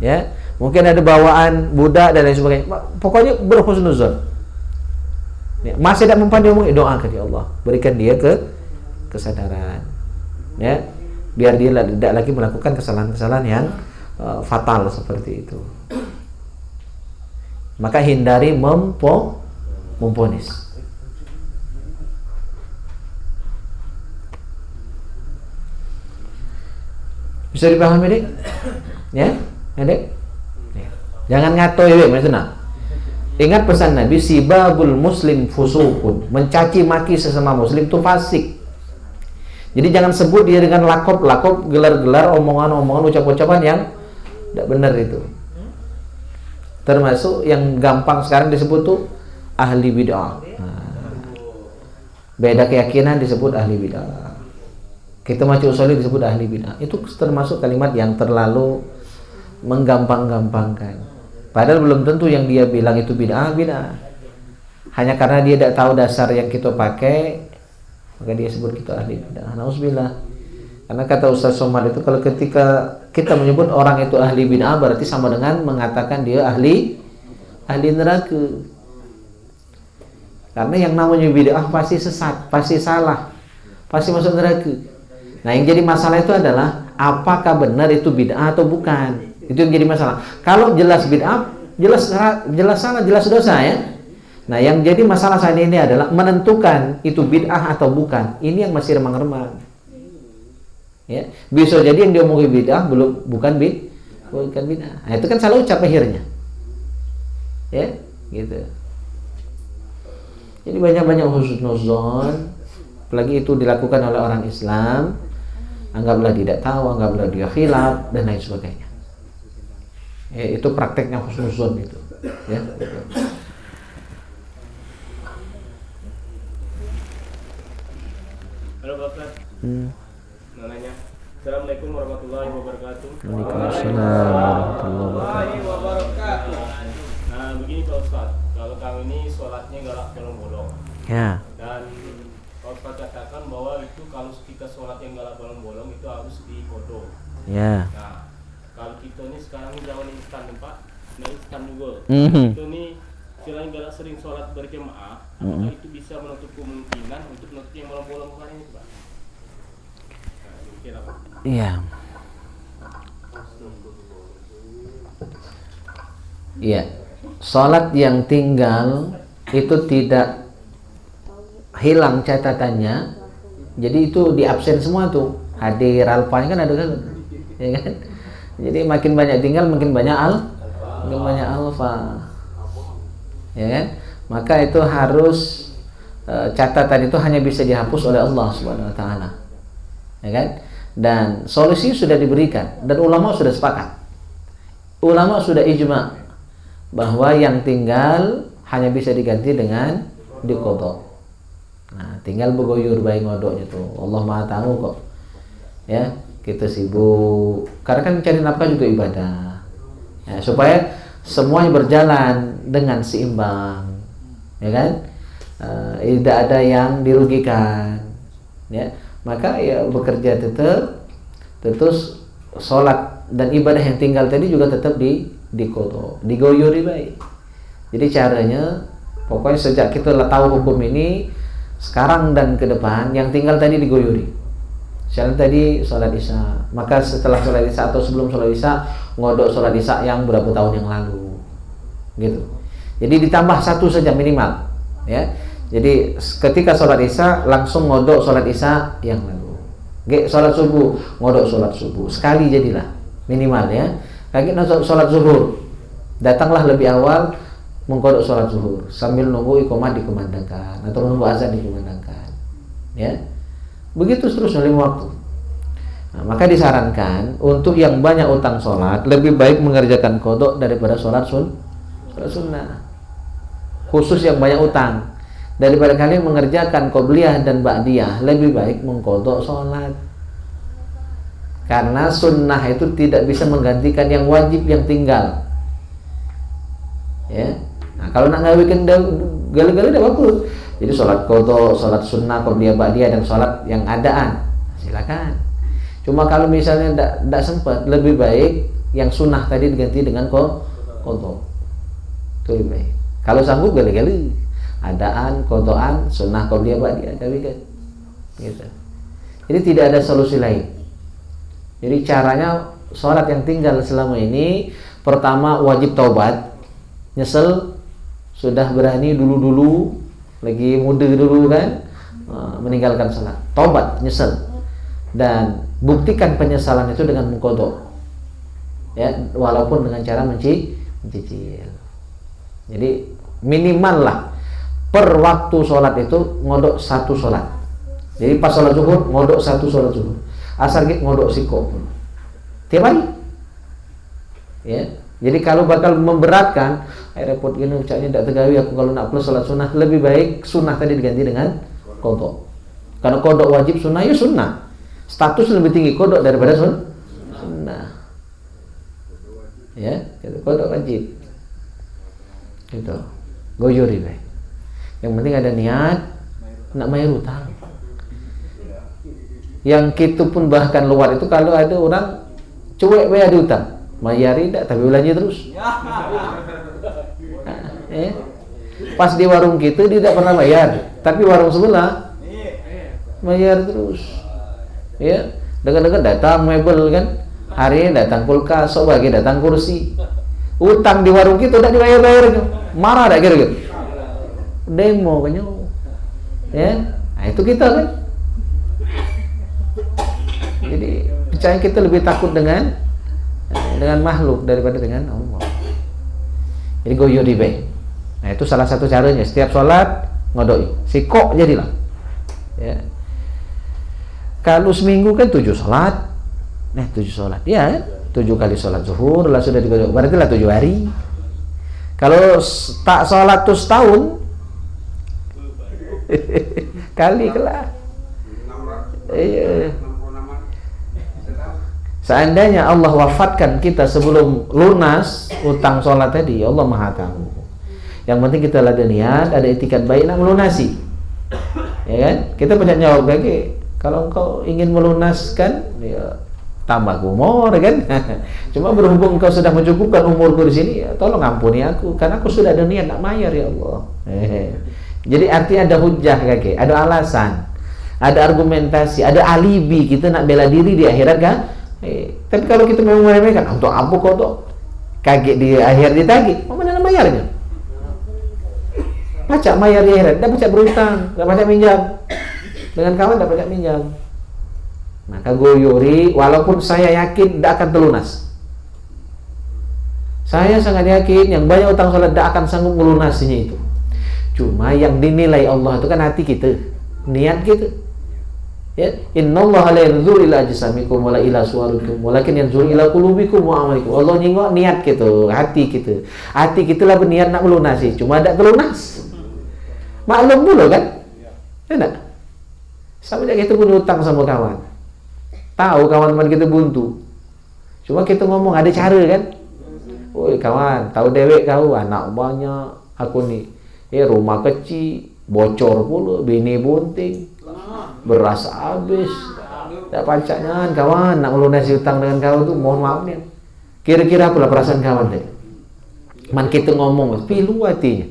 ya, mungkin ada bawaan budak dan lain sebagainya. Pokoknya berhusnuzon. Ya, masih tidak mempan dia ngomong, doakan ya Allah, berikan dia kesadaran, ya, biar dia tidak lagi melakukan kesalahan-kesalahan yang fatal seperti itu. Maka hindari memponis. Bisa dipahami, Dek? Ya? Ya, Dek? Ya. Jangan ngato ya, maksudnya. Ingat pesan Nabi, sibabul muslim fusukun, mencaci maki sesama muslim itu fasik. Jadi jangan sebut dia dengan lakop, gelar-gelar, omongan-omongan, ucap-ucapan yang tidak benar itu. Termasuk yang gampang sekarang disebut tuh ahli bid'ah. Beda keyakinan disebut ahli bid'ah. Kita macam usul disebut ahli bid'ah. Itu termasuk kalimat yang terlalu menggampang-gampangkan. Padahal belum tentu yang dia bilang itu bid'ah. Hanya karena dia tidak tahu dasar yang kita pakai, maka dia sebut kita ahli bid'ah. Nauzubillah. Karena kata Ustaz Somad itu, kalau ketika kita menyebut orang itu ahli bid'ah, berarti sama dengan mengatakan dia ahli neraka. Karena yang namanya bid'ah pasti sesat, pasti salah, pasti masuk neraka. Nah, yang jadi masalah itu adalah apakah benar itu bid'ah atau bukan. Itu yang jadi masalah. Kalau jelas bid'ah, jelas salah, jelas dosa ya. Nah, yang jadi masalah saat ini adalah menentukan itu bid'ah atau bukan. Ini yang masih remang-remang. Ya, bisa jadi yang diomongin bid'ah bukan bid'ah. Nah, itu kan salah ucap akhirnya. Ya, gitu. Jadi banyak-banyak husnuzon, apalagi itu dilakukan oleh orang Islam, anggaplah tidak tahu, anggaplah dia khilaf dan lain sebagainya. Ya, itu prakteknya husnuzon itu. Ya, gitu. Halo Bapak. Nanya. Assalamualaikum warahmatullahi wabarakatuh. Waalaikumsalam. Nah, begini Pak Ustadz, kalau kami ini sholatnya galak bolong-bolong. Ya. Dan Pak Ustadz katakan bahwa itu kalau kita sholat yang galak bolong-bolong itu harus dikodok. Ya. Nah, kalau kita ini sekarang ini zaman instan nih Pak, nah instan juga. Itu nih selain galak sering sholat berjemaah, apakah itu bisa menutup kemungkinan untuk menutup yang bolong-bolong kemarin itu Pak? Nah, mungkin apa? Iya. Iya. Salat yang tinggal itu tidak hilang catatannya. Jadi itu di absen semua tuh. Hadir alfanya kan ada kan? Ya kan? Jadi makin banyak tinggal makin banyak alfa. Ya kan? Maka itu harus catatan itu hanya bisa dihapus oleh Allah Subhanahu wa taala. Ya kan? Dan solusi sudah diberikan dan ulama sudah sepakat. Ulama sudah ijma bahwa yang tinggal hanya bisa diganti dengan diqadha. Nah, tinggal begoyur bayi ngodoknya tuh. Allah Maha tahu kok. Ya, kita sibuk. Karena kan mencari nafkah juga ibadah. Ya, supaya semuanya berjalan dengan seimbang. Ya kan? Tidak ada yang dirugikan. Ya, maka ya bekerja terus sholat dan ibadah yang tinggal tadi juga tetap diqadha, digoyuri baik. Jadi caranya pokoknya sejak kita tahu hukum ini sekarang dan ke depan yang tinggal tadi digoyuri. Misalnya tadi sholat isya, maka setelah sholat isya atau sebelum sholat isya ngodok sholat isya yang berapa tahun yang lalu, gitu. Jadi ditambah satu saja minimal, ya. Jadi ketika sholat isya langsung ngodok sholat isya yang lalu. Sholat subuh ngodok sholat subuh sekali jadilah minimal ya. Kayak sholat zuhur, datanglah lebih awal mengkodok sholat zuhur sambil nunggu iqamah dikumandangkan atau menunggu azan dikumandangkan, ya. Begitu seterusnya 5 waktu. Nah, maka disarankan untuk yang banyak utang sholat lebih baik mengerjakan kodok daripada sholat sunnah. Khusus yang banyak utang, daripada kalian mengerjakan qobliyah dan ba'diyah, lebih baik mengkodok sholat. Karena sunnah itu tidak bisa menggantikan yang wajib yang tinggal. Ya. Nah, kalau nak ngawikan gali-gali dah bagus. Jadi sholat qadha, sholat sunnah, qobliyah, ba'diyah dan sholat yang adaan, silakan. Cuma kalau misalnya tidak sempat, lebih baik yang sunnah tadi diganti dengan qadha. Itu lebih baik. Kalau sanggup gali-gali, adaan, qadhaan, sunnah, qobliyah, ba'diyah, kan. Gitu. Jadi tidak ada solusi lain. Jadi caranya sholat yang tinggal selama ini, pertama wajib taubat, nyesel, sudah berani dulu lagi muda dulu kan, meninggalkan sholat, taubat, nyesel, dan buktikan penyesalan itu dengan mengkodok, ya, walaupun dengan cara mencicil. Jadi minimal lah per waktu sholat itu ngodok 1 sholat. Jadi pas sholat zuhur ngodok 1 sholat zuhur, asar gitu ngodok siko tiap hari. Ya, jadi kalau bakal memberatkan, repot gini ucapnya tidak tegawi aku kalau nak plus sholat sunnah, lebih baik sunnah tadi diganti dengan kodok. Karena kodok wajib, sunnah ya sunnah. Status lebih tinggi kodok daripada sunnah. Ya, itu kodok wajib. Gitu. Goyori baik. Yang penting ada niat nak bayar utang. Yang kita pun bahkan luar itu kalau ada orang cuek bayar utang, bayari tidak tapi belanja terus. Pas di warung kita dia tidak pernah bayar, tapi warung sebelah bayar terus. Ya, dekat-dekat datang mebel kan, hari ini datang kulkas, sok lagi datang kursi. Utang di warung kita tidak dibayar-bayar, marah tak kira-kira? Demo kan ya, nah itu kita kan. Jadi percaya kita lebih takut dengan makhluk daripada dengan Allah. Jadi goyo di baik. Nah itu salah satu caranya. Setiap sholat ngodoi, sikok jadilah. Ya. Kalau seminggu kan 7 sholat, 7 sholat, ya 7 kali sholat zuhur, lah sudah digodok. Berarti lah 7 hari. Kalau tak sholat tuh setahun, kali kelah. Iya. Seandainya Allah wafatkan kita sebelum lunas utang sholat tadi, Allah Maha tahu. Yang penting kita ada niat, ada etikat baik nak melunasi. Ya kan? Kita banyak jawab lagi. Kalau engkau ingin melunaskan, ya tambah umur kan. Cuma berhubung engkau sudah mencukupkan umurku di sini, ya, tolong ampuni aku karena aku sudah ada niat nak bayar ya Allah. Jadi artinya ada hujah kakek, ada alasan, ada argumentasi, ada alibi kita nak bela diri di akhirat kan. Tapi kalau kita memang meremehkan, untuk apa kau tuh kaget di akhir ditagih, mana nak bayarnya? Pacak bayar di akhirat, dah pacak berutang, dah pacak minjam. Dengan kawan dah pacak minjam. Maka goyori, walaupun saya yakin tidak akan terlunas. Saya sangat yakin yang banyak utang salat tidak akan sanggup melunasinya itu. Cuma yang dinilai Allah itu kan hati kita, niat kita. Ya, innallaha la yanzuru ila ajsamikum wala ila suwarikum walakin yanzuru ila qulubikum wa amalikum. Allah nengok niat kita, hati kita. Hati kita lah berniat nak melunasi, cuma tidak terlunas. Maklum pula kan? Tidak. Sama aja kita punya utang sama kawan. Tahu kawan teman kita buntu. Cuma kita ngomong ada cara kan? Woi kawan, tahu dewek kau anak banyak, aku nih, rumah kecil, bocor pula, bini bunting, beras habis, tak pacaknya kawan nak melunasi utang dengan kau tuh, mohon maaf nih. Kira-kira apa lah perasaan kawan deh? Man kita ngomong, pilu hatinya,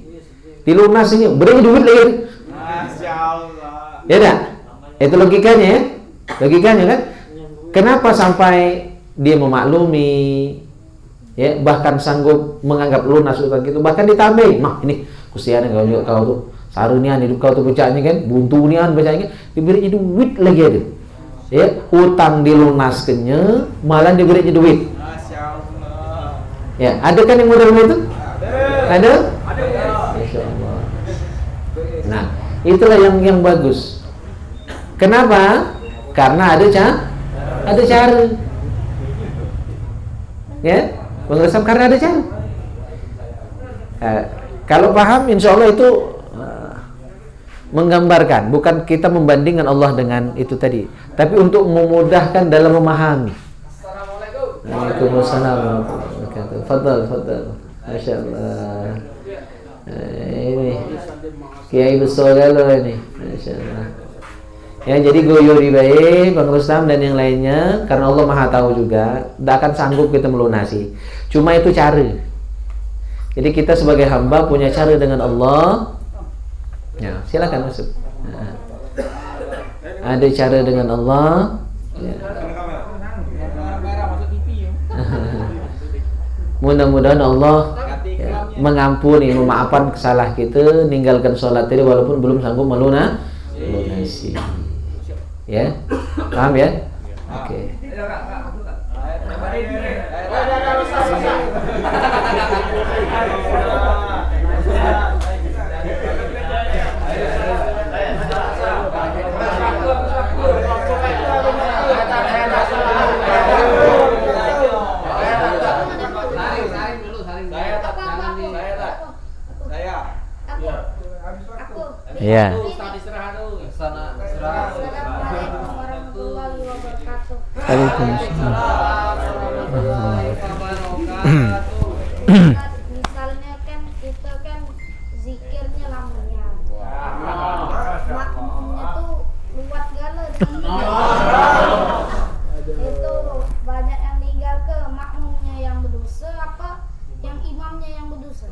dilunasinya, beri duit lagi. Masya Allah. Ya tak? Itu logikanya ya, logikanya kan? Kenapa sampai dia memaklumi, ya bahkan sanggup menganggap lunas utang gitu, bahkan ditambah, nah ini kusian kau tuh, sarunian hidup kau tuh bacanya kan, buntunian bacanya, diberinya duit lagi ada, ya utang dilunaskannya, malah diberinya duit. Masya Allah. Ya ada kan yang model itu? Ada? Masya Allah. Nah itulah yang bagus. Kenapa? Karena ada cara. Ya, pengeresam karena ada cara. Kalau paham, insya Allah itu menggambarkan, bukan kita membandingkan Allah dengan itu tadi, tapi untuk memudahkan dalam memahami. Assalamualaikum. Waalaikumsalam warahmatullahi wabarakatuh. Fadal. Masya Allah. Ini Kiai besar galau ini. Masya Allah. Ya, jadi goyori baik Bang Rustam dan yang lainnya, karena Allah Maha tahu juga, tidak akan sanggup kita melunasi. Cuma itu cara. Jadi kita sebagai hamba punya cara dengan Allah. Ya, silakan masuk. Nah, ada cara dengan Allah. Ya. Mudah-mudahan Allah ya, mengampuni, memaafkan kesalahan kita, ninggalkan sholat tadi walaupun belum sanggup melunasi. Ya, paham ya? Oke. Okay. Iya. Ustaz istirahat dulu. Sana istirahat. Assalamualaikum warahmatullahi wabarakatuh. Waalaikumsalam. Warahmatullahi wabarakatuh. Misalnya kan kita kan zikirnya lamanya, makmumnya tuh luat gala itu banyak yang tinggal ke makmumnya yang berdosa apa yang imamnya yang berdosa.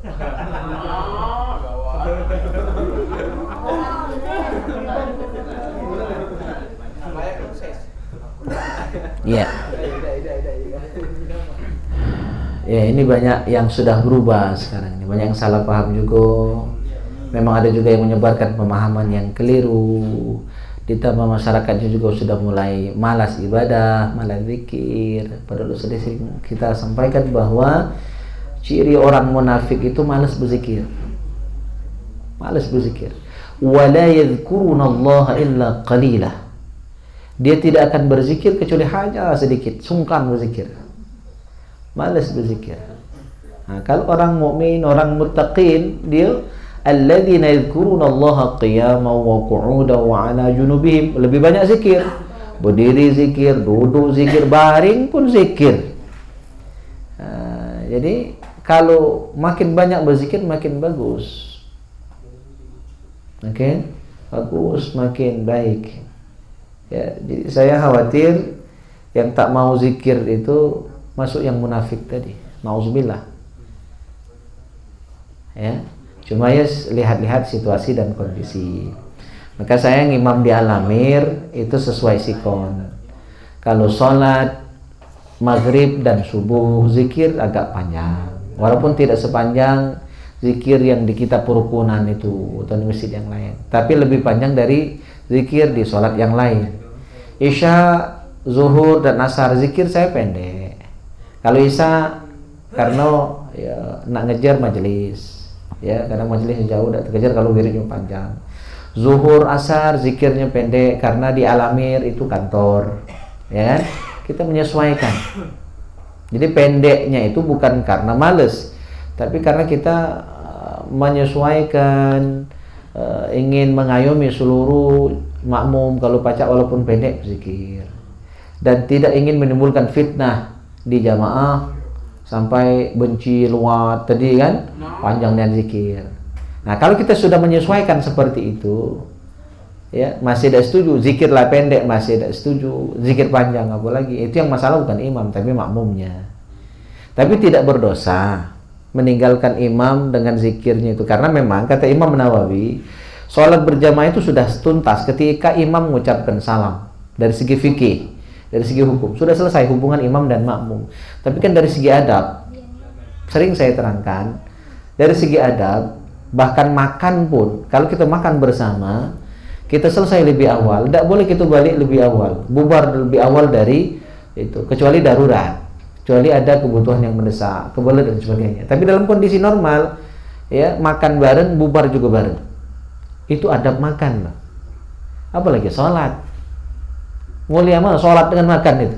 Iya. Ya, ini banyak yang sudah berubah sekarang ini. Banyak yang salah paham juga. Memang ada juga yang menyebarkan pemahaman yang keliru. Ditambah masyarakatnya juga sudah mulai malas ibadah, malas zikir. Padahal sudah sering kita sampaikan bahwa ciri orang munafik itu malas berzikir. Malas berzikir. Wala yadhkurunallaha illa qalilah. Dia tidak akan berzikir kecuali hanya sedikit, sungkan berzikir, malas berzikir. Nah, kalau orang mukmin, orang muttaqin, dia alladzina yadhkurunallaha qiyaman wa qu'udan wa 'ala junubihim, lebih banyak zikir. Berdiri zikir, duduk zikir, baring pun zikir. Jadi kalau makin banyak berzikir makin bagus. Oke? Bagus, makin baik. Ya, jadi saya khawatir yang tak mau zikir itu masuk yang munafik tadi. Nauzubillah. Ya, cuma ya lihat-lihat situasi dan kondisi. Maka saya ngimam di Al-Amir itu sesuai sikon. Kalau sholat maghrib dan subuh zikir agak panjang, walaupun tidak sepanjang zikir yang di kitab perukunan itu atau di masjid yang lain, tapi lebih panjang dari zikir di sholat yang lain. Isya, zuhur dan asar zikir saya pendek. Kalau isya karena ya, nak ngejar majelis, ya kadang majelisnya jauh tak terkejar kalau wiridnya panjang. Zuhur, asar zikirnya pendek karena di Al-Amir itu kantor, ya kita menyesuaikan. Jadi pendeknya itu bukan karena males, tapi karena kita menyesuaikan, ingin mengayomi seluruh makmum kalau pacak walaupun pendek zikir, dan tidak ingin menimbulkan fitnah di jamaah sampai benci luat tadi kan panjangnya zikir. Nah kalau kita sudah menyesuaikan seperti itu, ya masih tidak setuju zikirlah pendek, masih tidak setuju zikir panjang, apalagi itu yang masalah bukan imam tapi makmumnya. Tapi tidak berdosa meninggalkan imam dengan zikirnya itu, karena memang kata Imam Nawawi sholat berjamaah itu sudah tuntas ketika imam mengucapkan salam. Dari segi fikih, dari segi hukum sudah selesai hubungan imam dan makmum. Tapi kan dari segi adab, sering saya terangkan, dari segi adab, bahkan makan pun kalau kita makan bersama, kita selesai lebih awal, tidak boleh kita balik lebih awal, bubar lebih awal dari itu, kecuali darurat, kecuali ada kebutuhan yang mendesak, kebelet dan sebagainya. Tapi dalam kondisi normal, ya makan bareng, bubar juga bareng. Itu adab makan, apalagi sholat. Mulia mana sholat dengan makan itu?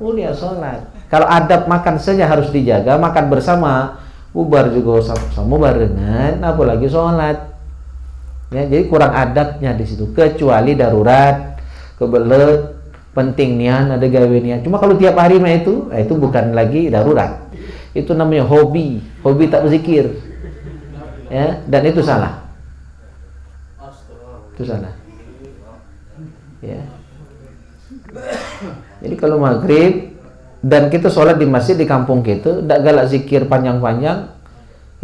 Mulia sholat. Kalau adab makan saja harus dijaga, makan bersama, bubar juga sama barengan, apalagi sholat. Ya, jadi kurang adabnya di situ. Kecuali darurat, kebelet, penting nian, ada gawe nian. Cuma kalau tiap hari mah itu bukan lagi darurat. Itu namanya hobi tak berzikir. Ya, dan itu salah. Itu salah. Ya. Jadi kalau maghrib dan kita sholat di masjid di kampung kita, tidak galak zikir panjang-panjang,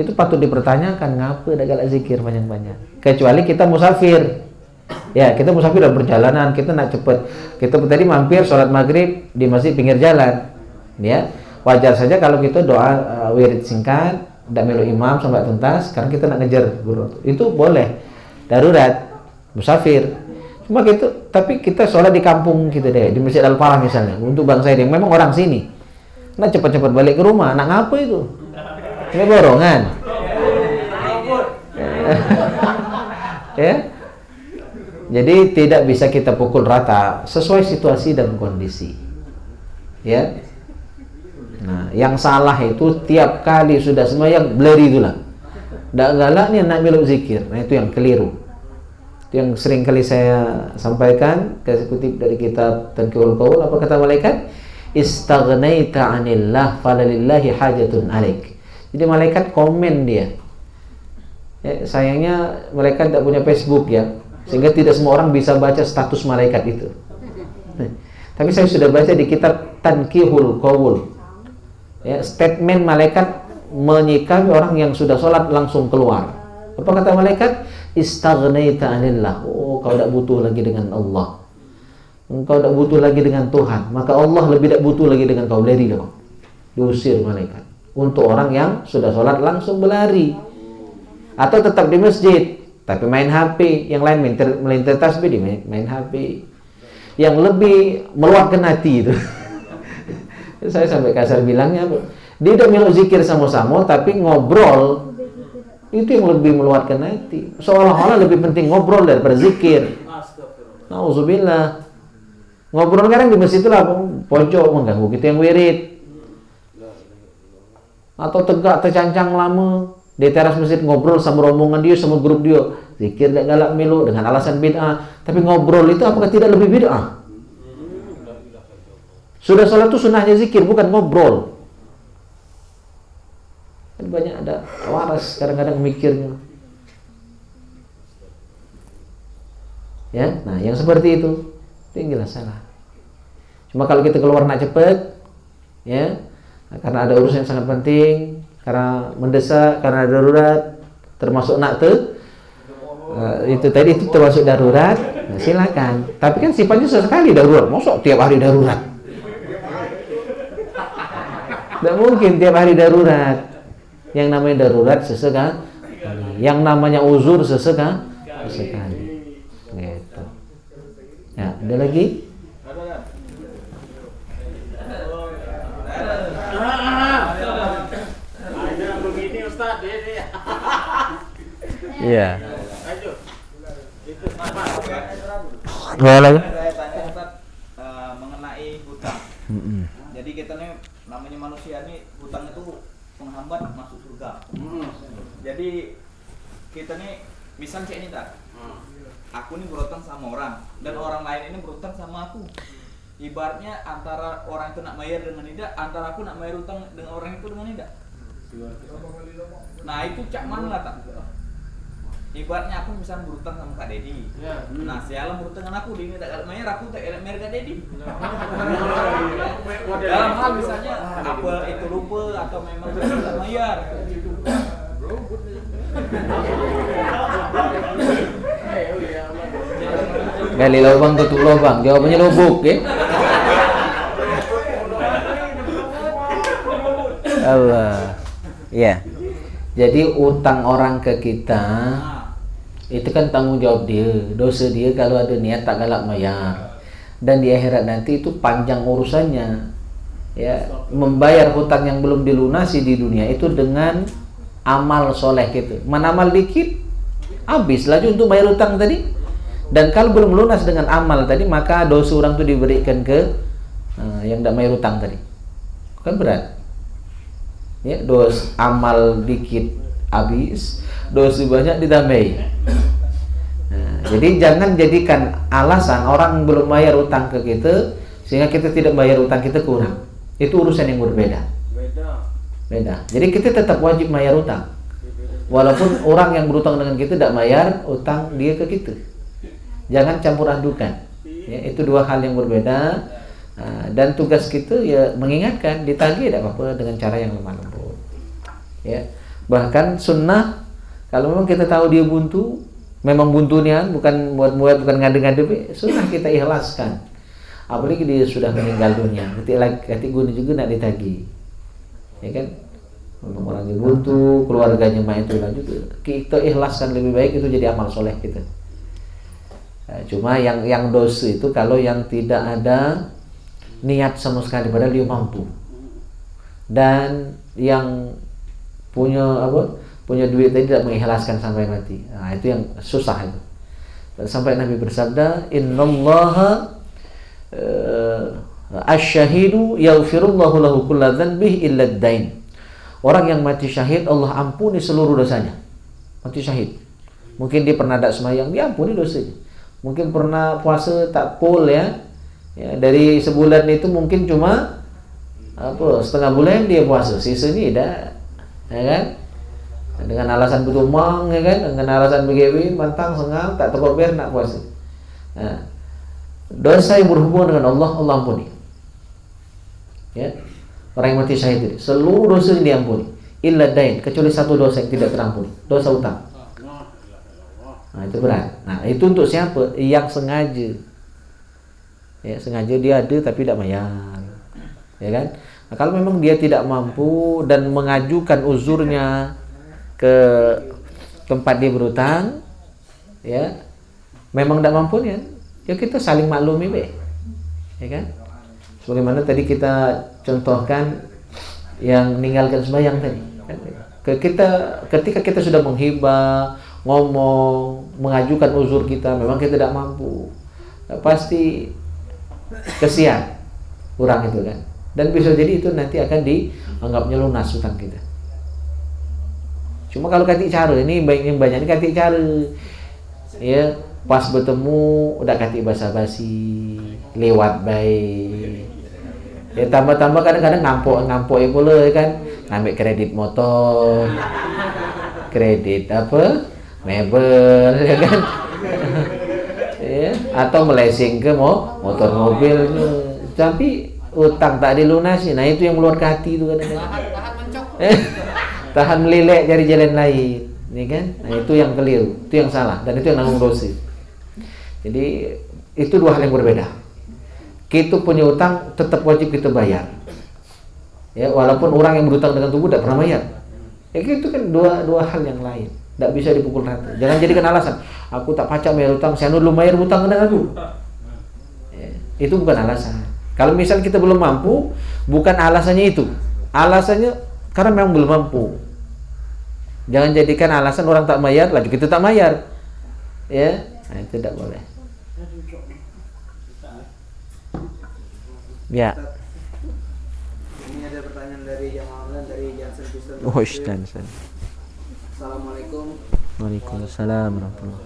itu patut dipertanyakan ngapa tidak galak zikir panjang-panjang. Kecuali kita musafir, ya kita musafir dalam perjalanan, kita nak cepet. Kita tadi mampir sholat maghrib di masjid pinggir jalan, ya wajar saja kalau kita doa wirid singkat, tidak melu imam sampai tuntas, karena kita nak ngejar guru, itu boleh. Darurat. Musafir, cuma gitu. Tapi kita sholat di kampung kita deh, di Masjid Al-Falah misalnya, untuk bangsa yang memang orang sini, nah cepat-cepat balik ke rumah, nak ngapa itu? Ini borongan. Ya, jadi tidak bisa kita pukul rata, sesuai situasi dan kondisi. Ya, nah yang salah itu tiap kali sudah sembahyang bleri itulah. Dak galak nih nak meluk zikir. Nah itu yang keliru. Itu yang sering kali saya sampaikan, saya kutip dari kitab Tanqihul Qaul, apa kata malaikat? Istaghnaita 'anillah falalillahi hajatun 'alaik. Jadi malaikat komen dia. Ya, sayangnya malaikat tidak punya Facebook ya, sehingga tidak semua orang bisa baca status malaikat itu. Tapi saya sudah baca di kitab Tanqihul Qaul. Ya, statement malaikat menyikapi orang yang sudah sholat langsung keluar. Apa kata malaikat? Istaghnaita 'anillah. Oh, kau tidak butuh lagi dengan Allah. Engkau tidak butuh lagi dengan Tuhan. Maka Allah lebih tidak butuh lagi dengan kau. Berlari dong. Diusir malaikat. Untuk orang yang sudah sholat langsung berlari. Atau tetap di masjid tapi main HP. Yang lain melintir tasbih, di main HP. Yang lebih meluapkan hati itu. Saya sampai kasar bilangnya, dia udah meluk zikir sama-sama tapi ngobrol itu yang lebih meluapkan hati. Seolah-olah lebih penting ngobrol daripada zikir. Nauzubillah. Ngobrol kadang di masjid itulah pojok mengganggu kita yang wirid. Atau tegak tercancang lama di teras masjid ngobrol sama rombongan dia, sama grup dia. Zikir dan galak melu dengan alasan bid'ah. Tapi ngobrol itu apakah tidak lebih bid'ah? Sudah sholat itu sunnahnya zikir, bukan ngobrol. Banyak ada waras kadang-kadang mikirnya. Ya, nah yang seperti itu tinggilah salah. Cuma kalau kita keluar nak cepet, ya, karena ada urusan yang sangat penting, karena mendesak, karena darurat, termasuk nak itu tadi itu termasuk darurat, nah, silakan. Tapi kan sifatnya sesekali darurat, mosok tiap hari darurat. Tidak mungkin tiap hari darurat. Yang namanya darurat sesekali, yang namanya uzur sesekali. Gitu. Ya, ada lagi? Ada begini Ustaz, dia. Iya. Lanjut. Itu apa? Boleh. Saya tanya Ustaz mengenai hutang. Jadi kita nih namanya manusia nih, hutang itu penghambat masuk surga. Jadi kita nih misal kayak ini tak, aku nih berutang sama orang dan orang lain ini berutang sama aku. Ibaratnya antara orang itu nak bayar dengan tidak, antara aku nak bayar utang dengan orang itu dengan tidak. Nah itu cak mana lah tak? Ibaratnya aku misalnya berutang sama Kak Dedi. Nah sialan berutang dengan aku, dia tak bayar, aku tak bayar Kak Dedi. Dalam hal misalnya apa itu lupa atau memang tidak bayar. Gali lubang tutup lubang, jawabannya lubuk ya. Allah. Ya. Jadi utang orang ke kita itu kan tanggung jawab dia, dosa dia kalau ada niat tak galak bayar. Dan di akhirat nanti itu panjang urusannya. Ya, membayar hutang yang belum dilunasi di dunia itu dengan amal soleh gitu. Manamal dikit habis lagi untuk bayar hutang tadi. Dan kalau belum lunas dengan amal tadi, maka dosa orang itu diberikan ke yang tidak bayar hutang tadi. Kan berat. Ya, dosa amal dikit habis, dosa banyak ditambahi. Nah, jadi jangan jadikan alasan orang belum bayar utang ke kita sehingga kita tidak bayar utang kita kurang. Itu urusan yang berbeda. Beda. Jadi kita tetap wajib bayar utang. Walaupun orang yang berutang dengan kita tidak bayar utang dia ke kita. Jangan campur adukan. Ya, itu dua hal yang berbeda. Dan tugas kita ya mengingatkan, ditagih tidak apa-apa dengan cara yang lemah lembut. Ya. Bahkan sunnah kalau memang kita tahu dia buntu, memang buntunya bukan buat bukan ngade-ngade, sunnah kita ikhlaskan. Apalagi dia sudah meninggal dunia, ketika guna juga nak ditagih. Ya kan? Untuk orang yang buntu, keluarganya mah itu lanjut, kita ikhlaskan lebih baik, itu jadi amal soleh kita. Cuma yang dosa itu kalau yang tidak ada niat sama sekali padahal dia mampu, dan yang punya duit tadi tidak mengikhlaskan sampai mati. Nah itu yang susah itu. Sampai Nabi bersabda, innallaha asy-syahidu yaghfirullahu lahu kulla dzanbihi illa ad-dain. Orang yang mati syahid Allah ampuni seluruh dosanya mati syahid. Mungkin dia pernah tak semayang, diampuni dosanya. Mungkin pernah puasa tak full ya, dari sebulan itu mungkin cuma setengah bulan dia puasa, sisanya tidak, ya kan? Dengan alasan bertumang, ya kan? Dengan alasan begitu, mantang sengal, tak terkober nak puasa. Nah, dosa yang berhubungan dengan Allah, Allah ampuni. Ya, orang yang mati syahid itu seluruh dosa yang diampuni, illa dain, kecuali satu dosa yang tidak terampuni, dosa utang. Nah itu berat. Nah itu untuk siapa? Yang sengaja. Ya, sengaja dia ada tapi tidak bayar, ya kan? Nah, kalau memang dia tidak mampu dan mengajukan uzurnya ke tempat dia berutang, ya, memang tidak mampu ya kita saling maklumi be, ya kan? Sebagaimana tadi kita contohkan yang meninggalkan sembahyang tadi. Ketika kita sudah menghibah, ngomong, mengajukan uzur kita, memang kita tidak mampu, pasti kesian kurang itu kan, dan bisa jadi itu nanti akan dianggapnya lunas hutang kita. Cuma kalau kati cara ini banyak ini kati cara ya, pas bertemu udah kati basa-basi lewat baik ya, tambah-tambah kadang-kadang ngampok ya pula ya kan, ngambil kredit motor, kredit mebel ya kan, ya, atau melesing ke motor mobil, tapi utang tak dilunasi. Nah itu yang keluar ke hati itu kadang-kadang. Tahan melelek cari jalan lain, ya kan? Nah itu yang keliru, itu yang salah, dan itu yang nanggung dosa. Jadi itu dua hal yang berbeda. Kita punya utang tetap wajib kita bayar, ya, walaupun orang yang berutang dengan tubuh tidak pernah bayar. Ya itu kan dua hal yang lain. Tidak bisa dipukul rata. Jangan jadikan alasan, aku tak pacak bayar utang, saya belum bayar utang dengan aku. Ya, itu bukan alasan. Kalau misal kita belum mampu, bukan alasannya itu. Alasannya karena memang belum mampu. Jangan jadikan alasan orang tak bayar, lagi kita tak bayar. Ya, nah, itu tidak boleh. Ya. Ini ada pertanyaan dari jamaah online dari Jansen Kristen. Jansen. Assalamualaikum. Waalaikumsalam warahmatullahi.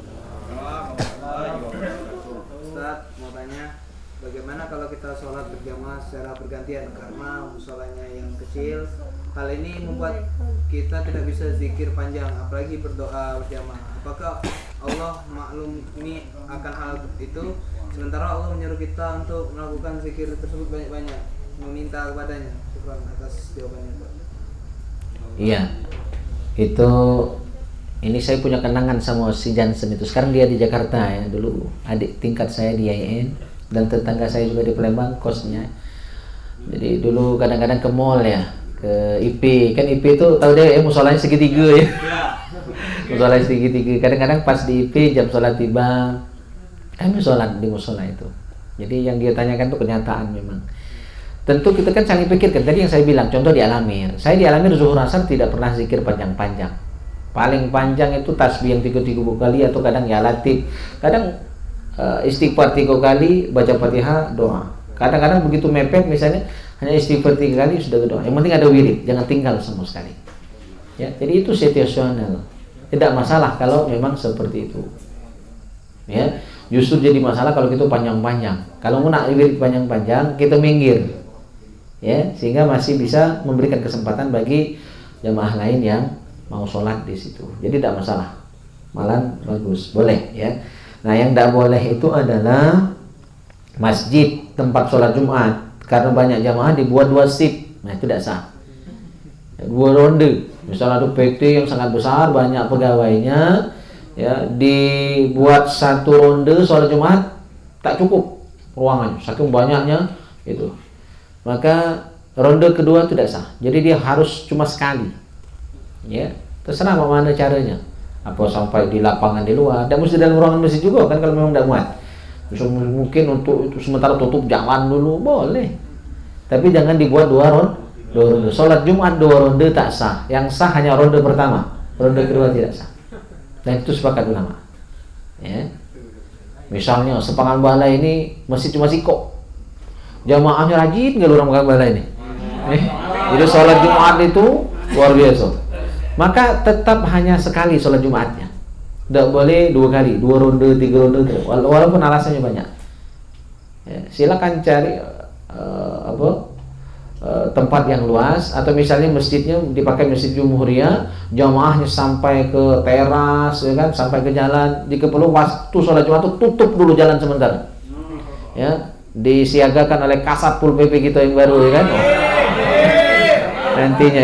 Ustaz, mau tanya, bagaimana kalau kita sholat berjamaah secara bergantian karena musolanya yang kecil? Hal ini membuat kita tidak bisa zikir panjang, apalagi berdoa berjamaah. Apakah Allah maklumi akan hal itu, sementara Allah menyuruh kita untuk melakukan zikir tersebut banyak-banyak, meminta kepadanya? Syukran atas jawabannya, Pak. Iya. Ini saya punya kenangan sama si Jansen itu. Sekarang dia di Jakarta ya. Dulu adik tingkat saya di IAIN dan tetangga saya juga di Palembang kosnya. Jadi dulu kadang-kadang ke mall ya, ke IP. Kan IP itu tahu deh musolanya segitiga ya. Musolanya segitiga. Kadang-kadang pas di IP jam sholat tiba, kami sholat di musola itu. Jadi yang dia tanyakan itu kenyataan memang. Tentu kita kan saling pikirkan. Tadi yang saya bilang, contoh di Alamir. Saya di Alamir zuhur asar tidak pernah zikir panjang-panjang. Paling panjang itu tasbih yang 3 kali atau kadang ya latif. Kadang istighfar 3 kali, baca Fatihah, doa. Kadang-kadang begitu mepet misalnya hanya istighfar 3 kali sudah doa. Yang penting ada wirid, jangan tinggal sama sekali. Ya, jadi itu situasional. Tidak masalah kalau memang seperti itu. Ya, justru jadi masalah kalau kita panjang-panjang. Kalau mau nak wirid panjang-panjang, kita minggir. Ya, sehingga masih bisa memberikan kesempatan bagi jamaah lain yang mau sholat di situ. Jadi tidak masalah, malah bagus, boleh ya. Nah yang tidak boleh itu adalah masjid tempat sholat Jumat, karena banyak jamaah dibuat 2 shift. Nah itu tidak sah. 2 ronde, misalnya ada PT yang sangat besar, banyak pegawainya, ya dibuat 1 ronde sholat Jumat tak cukup ruangannya, saking banyaknya itu. Maka ronde kedua tidak sah. Jadi dia harus cuma sekali. Ya, terserah mau mana caranya. Apa sampai di lapangan di luar, dan mesti dalam ruangan masjid juga kan kalau memang tidak muat. Bisa mungkin untuk itu sementara tutup jalan dulu boleh. Tapi jangan dibuat 2 ronde. Salat Jumat 2 ronde tak sah. Yang sah hanya ronde pertama. Ronde kedua tidak sah. Dan itu sepakat ulama. Ya. Misalnya sepangan bala ini masih cuma sikok. Jamaahnya rajin nggak orang makan bala ini. Jadi sholat Jumat itu luar biasa. maka tetap hanya sekali sholat Jumatnya. Tidak boleh 2 kali, 2 ronde, 3 ronde, walaupun alasannya banyak. Ya, silakan cari tempat yang luas, atau misalnya masjidnya dipakai masjid Jumhuriyah, jamaahnya sampai ke teras, ya kan, sampai ke jalan. Jika perlu waktu sholat Jumat itu tutup dulu jalan sementara. Ya, disiagakan oleh Kasatpol PP kita yang baru, ya kan. Nantinya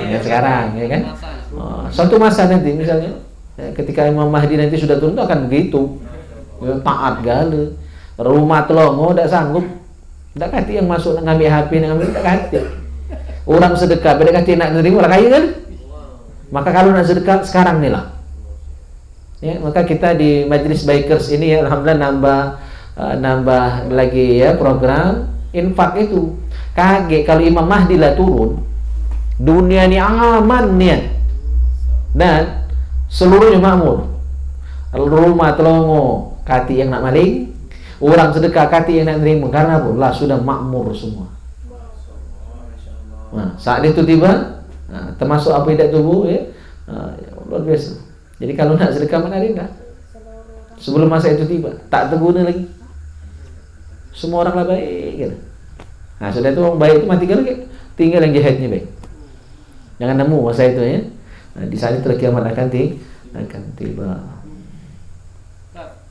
ya sekarang, ya kan. Suatu masa nanti misalnya, ya, ketika Imam Mahdi nanti sudah turun akan begitu. Ya, taat gale. Rumah telongo tidak sanggup. Tak kati yang masuk ngambil HP, ngambil tak kati. Orang sedekah, beda kati nak nerima orang kaya kan? Maka kalau nak sedekah sekarang nih lah. Ya, maka kita di Majelis Bikers ini ya, alhamdulillah nambah lagi ya program infak itu. Kaget kalau Imam Mahdi lah turun, dunia ini aman nih. Dan seluruhnya makmur. Rumah telongo kati yang nak maling, orang sedekah kati yang nak nerima, karena apa? Lah sudah makmur semua. Nah, saat itu tiba, termasuk apa tidak tubuh ya, luar biasa. Jadi kalau nak sedekah mana ada? Sebelum masa itu tiba, tak terguna lagi. Semua orang lah baik gitu. Nah, sudah itu orang baik itu mati kan, tinggal yang jahatnya baik. Jangan nemu masa itu ya. Nah, di saat itu kiamat akan tiba.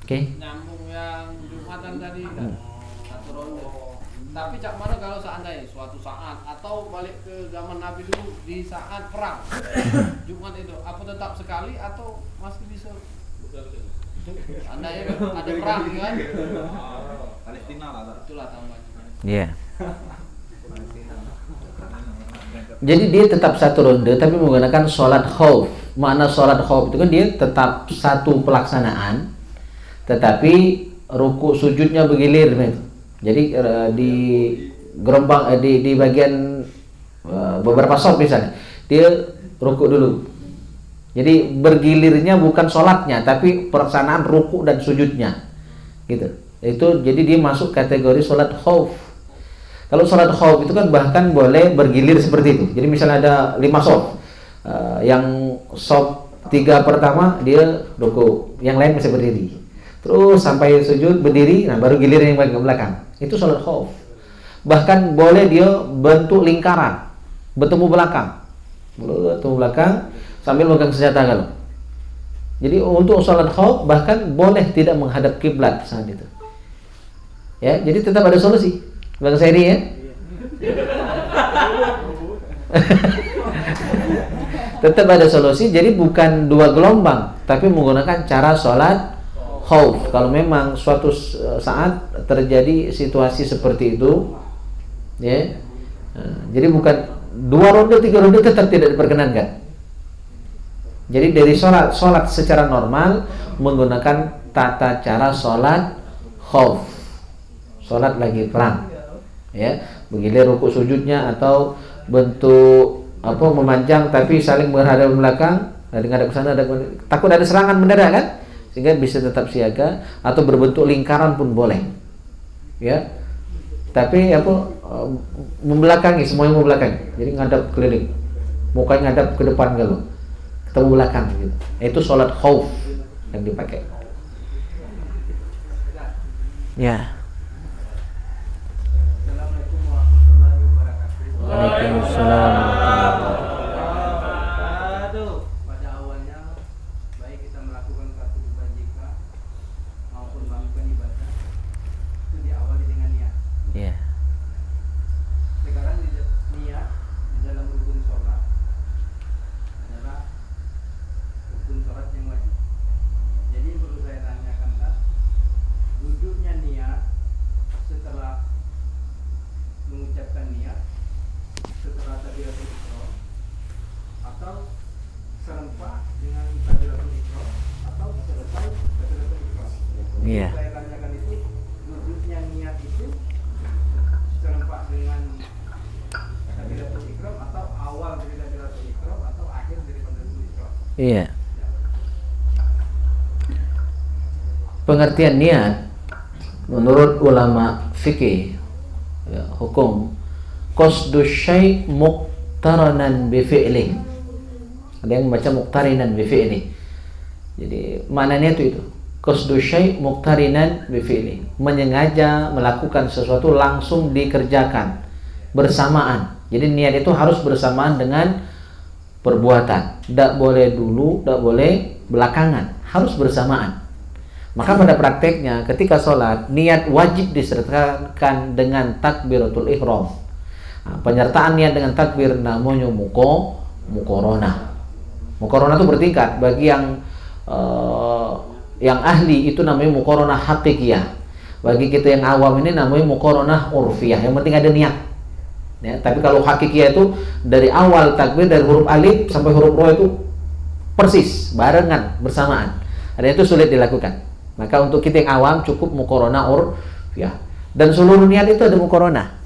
Oke. Nyambung yang Jumatan tadi kan, satu ronde. Tapi cak mana kalau seandainya suatu saat atau balik ke zaman Nabi dulu di saat perang Jumat itu, apa tetap sekali atau masih bisa? Seandainya ada perang kan? Palestina lah. Itulah tambahnya. Iya. Jadi dia tetap satu ronde tapi menggunakan sholat khauf. Makna sholat khauf itu kan dia tetap satu pelaksanaan, tetapi ruku sujudnya bergilir. Jadi di gerombang di bagian beberapa shot misalnya dia ruku dulu. Jadi bergilirnya bukan sholatnya tapi pelaksanaan ruku dan sujudnya, gitu. Itu jadi dia masuk kategori sholat khauf. Kalau sholat khauf itu kan bahkan boleh bergilir seperti itu. Jadi misalnya ada 5 shot, yang shot 3 pertama dia ruku, yang lain masih berdiri. Terus sampai sujud berdiri, nah baru gilir yang bagian belakang. Itu sholat khauf. Bahkan boleh dia bentuk lingkaran, bertemu belakang sambil megang senjata kalau. Jadi untuk sholat khauf bahkan boleh tidak menghadap kiblat saat itu. Ya, jadi tetap ada solusi. Bang Seri ya. Tetap ada solusi. Jadi bukan 2 gelombang, tapi menggunakan cara sholat khauf. Kalau memang suatu saat terjadi situasi seperti itu, ya. Jadi bukan 2 ronde, 3 ronde tetap tidak diperkenankan. Jadi dari sholat secara normal menggunakan tata cara sholat khauf. Sholat lagi perang. Ya, bergilir ruku sujudnya atau bentuk memanjang tapi saling berhadapan belakang, ada ngadap ke sana, takut ada serangan mendadak kan, sehingga bisa tetap siaga, atau berbentuk lingkaran pun boleh, ya. Tapi membelakangi, semuanya membelakangi, jadi ngadap keliling, mukanya ngadap ke depan kalau ketemu belakang gitu. Itu sholat khauf yang dipakai. Ya. Waalaikumsalam. Pada awalnya baik kita melakukan satu kebajikan maupun melakukan ibadah itu diawali dengan niat. Iya. Sekarang niat di dalam rukun sholat adalah rukun sholat yang wajib. Jadi perlu saya tanyakan, duduknya niat setelah mengucapkan niat setelah takbiratul ihram atau serempak dengan takbiratul ihram atau selesai takbiratul ihram. Iya. Saya tanyakan itu, duduknya niat itu serempak dengan takbiratul ihram atau awal dari takbiratul ihram atau akhir dari takbiratul ihram. Iya. Pengertian niat menurut ulama fikih, ya, hukum qasdu syai' muqtaranan bi fi'lih. Ada yang membaca muqtarinan bi fi'li. Jadi maknanya itu qasdu syai' muqtarinan bi fi'li. Menyengaja melakukan sesuatu langsung dikerjakan bersamaan. Jadi niat itu harus bersamaan dengan perbuatan. Tidak boleh dulu, tidak boleh belakangan, harus bersamaan. Maka pada prakteknya ketika sholat, niat wajib disertakan dengan takbiratul ihram. Nah, penyertaan niat dengan takbir namanya muqaranah. Muqaranah itu bertingkat. Bagi yang ahli itu namanya muqaranah haqiqiyah. Bagi kita yang awam ini namanya muqaranah urfiyah. Yang penting ada niat. Ya, tapi kalau hakikiyah itu dari awal takbir, dari huruf alif sampai huruf ro itu persis, barengan, bersamaan. Ada itu sulit dilakukan. Maka untuk kita yang awam cukup muqaranah urfiyah. Dan seluruh niat itu ada muqaranah.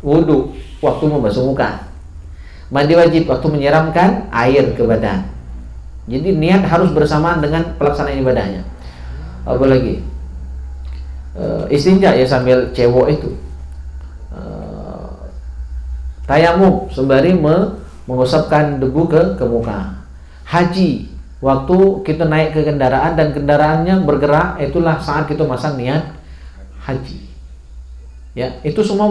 Wudu waktu membasuh muka, mandi wajib waktu menyiramkan air ke badan. Jadi niat harus bersamaan dengan pelaksanaan ibadahnya. Apalagi istinja ya sambil cewek itu. Tayamum sembari mengusapkan debu ke muka. Haji waktu kita naik ke kendaraan dan kendaraannya bergerak, itulah saat kita masang niat haji. Ya, itu semua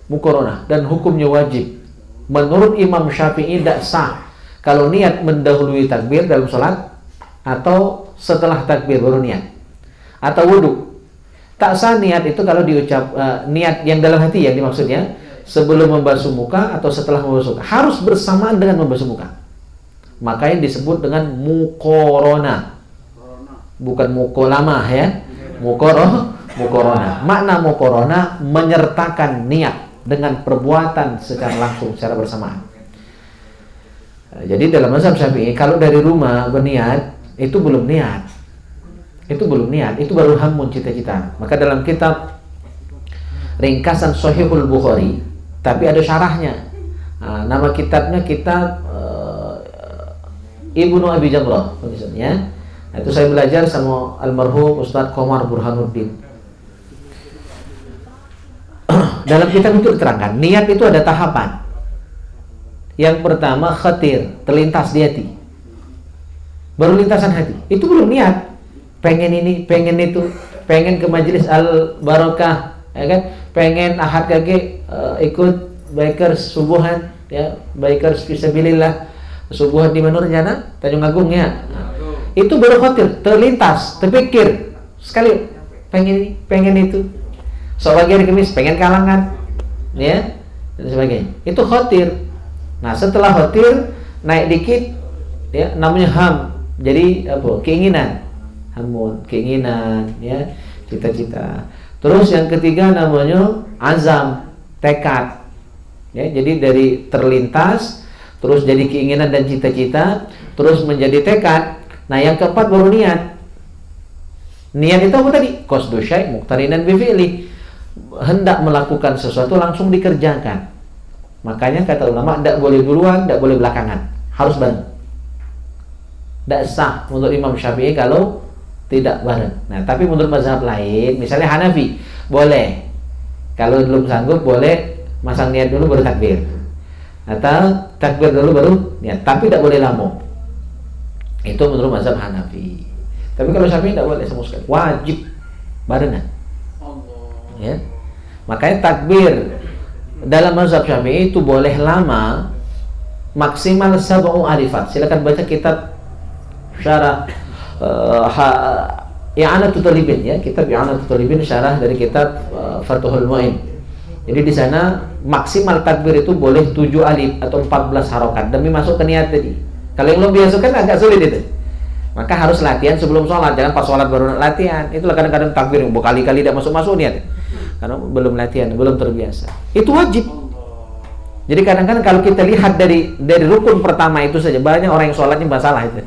muqaranah dan hukumnya wajib. Menurut Imam Syafi'i tidak sah kalau niat mendahului takbir dalam sholat atau setelah takbir baru niat. Atau wudu. Tak sah niat itu kalau diucap niat yang dalam hati yang dimaksudnya sebelum membasuh muka atau setelah membasuh muka. Harus bersamaan dengan membasuh muka. Makanya disebut dengan muqaranah. Bukan muqalamah ya. Muqaranah. Makna muqaranah menyertakan niat dengan perbuatan secara langsung, secara bersamaan. Jadi dalam mazhab Syafi'i kalau dari rumah berniat itu belum niat. Itu belum niat, itu baru hamun cita-cita. Maka dalam kitab ringkasan Sahihul Bukhari, tapi ada syarahnya. Nama kitabnya kitab Ibnu Abi Jamrah, ya. Itu saya belajar sama almarhum Ustadz Komar Burhanuddin. Dalam kitab itu diterangkan, niat itu ada tahapan. Yang pertama khatir, terlintas di hati. Baru lintasan hati. Itu belum niat. Pengen ini, pengen itu, pengen ke majelis al-barakah, ya kan? Pengen ahad kaki ikut bikers subuhan, ya, bikers fisabilillah. Subuhan di mana rencana? Tanjung Agung ya. Itu baru khatir, terlintas, terpikir sekali pengen ini, pengen itu. Soal hari Kamis pengen kalangan, ya, dan sebagainya. Itu khatir. Nah, setelah khatir naik dikit, ya, namanya ham. Jadi apa? Keinginan, hamun, keinginan, ya, cita-cita. Terus yang ketiga namanya azam, tekad. Ya, jadi dari terlintas, terus jadi keinginan dan cita-cita, terus menjadi tekad. Nah, yang keempat baru niat. Niat itu apa tadi? Qasdu syai' muqtarinan bi fi'li. Hendak melakukan sesuatu langsung dikerjakan. Makanya kata ulama tidak boleh duluan, tidak boleh belakangan, harus bareng. Tidak sah menurut Imam Syafi'i kalau tidak bareng. Nah, tapi menurut mazhab lain, misalnya Hanafi, boleh. Kalau belum sanggup boleh masang niat dulu baru takbir. Atau takbir dulu baru niat, tapi tidak boleh lama. Itu menurut mazhab Hanafi. Tapi kalau Syafi'i tidak boleh sama sekali, wajib barengan. Ya. Makanya takbir dalam mazhab Syafi'i itu boleh lama, maksimal 7 arifat. Silakan baca kitab syarah I'anatul Talibin, ya, kitab I'anatul Talibin syarah dari kitab Fathul Mu'in. Jadi di sana maksimal takbir itu boleh 7 alif atau 14 harokat demi masuk ke niat tadi. Kalau yang belum biasa kan agak sulit itu. Maka harus latihan sebelum sholat, jangan pas sholat baru latihan. Itulah kadang-kadang takbir yang berkali-kali tidak masuk-masuk niat. Karena belum latihan, belum terbiasa. Itu wajib. Jadi kadang-kadang kalau kita lihat dari rukun pertama itu saja, banyak orang yang sholatnya masalah itu.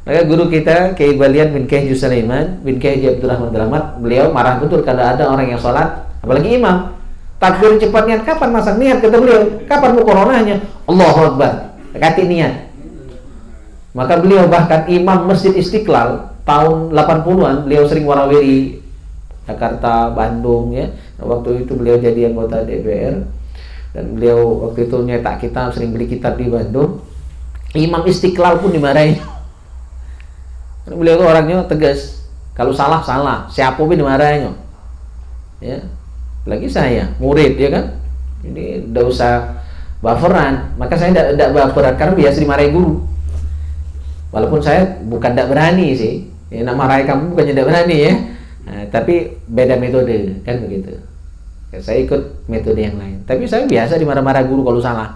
Maka guru kita Kiai Balian bin Kiai Sulaiman bin Kiai Abdurrahman Rahmat, beliau marah betul kalau ada orang yang sholat, apalagi imam, takbir cepat niat. Kapan masang niat? Kata beliau, kapan muqaranahnya? Allahu Akbar, kati niat. Maka beliau bahkan imam Masjid Istiqlal tahun 80-an, beliau sering warawiri Jakarta, Bandung, ya. Waktu itu beliau jadi anggota DPR. Dan beliau waktu itu nyetak kitab, sering beli kitab di Bandung. Imam Istiqlal pun dimarahin. Beliau tuh orangnya tegas. Kalau salah, siapa pun dimarahin. Ya. Lagi saya, murid ya kan. Ini udah usah baperan. Maka saya tidak baperan karena biasa dimarahi guru. Walaupun saya bukan tidak berani sih. Ya, nak marahi kamu bukannya tidak berani ya. Nah, tapi beda metode kan begitu. Saya ikut metode yang lain. Tapi saya biasa dimarah-marah guru kalau salah.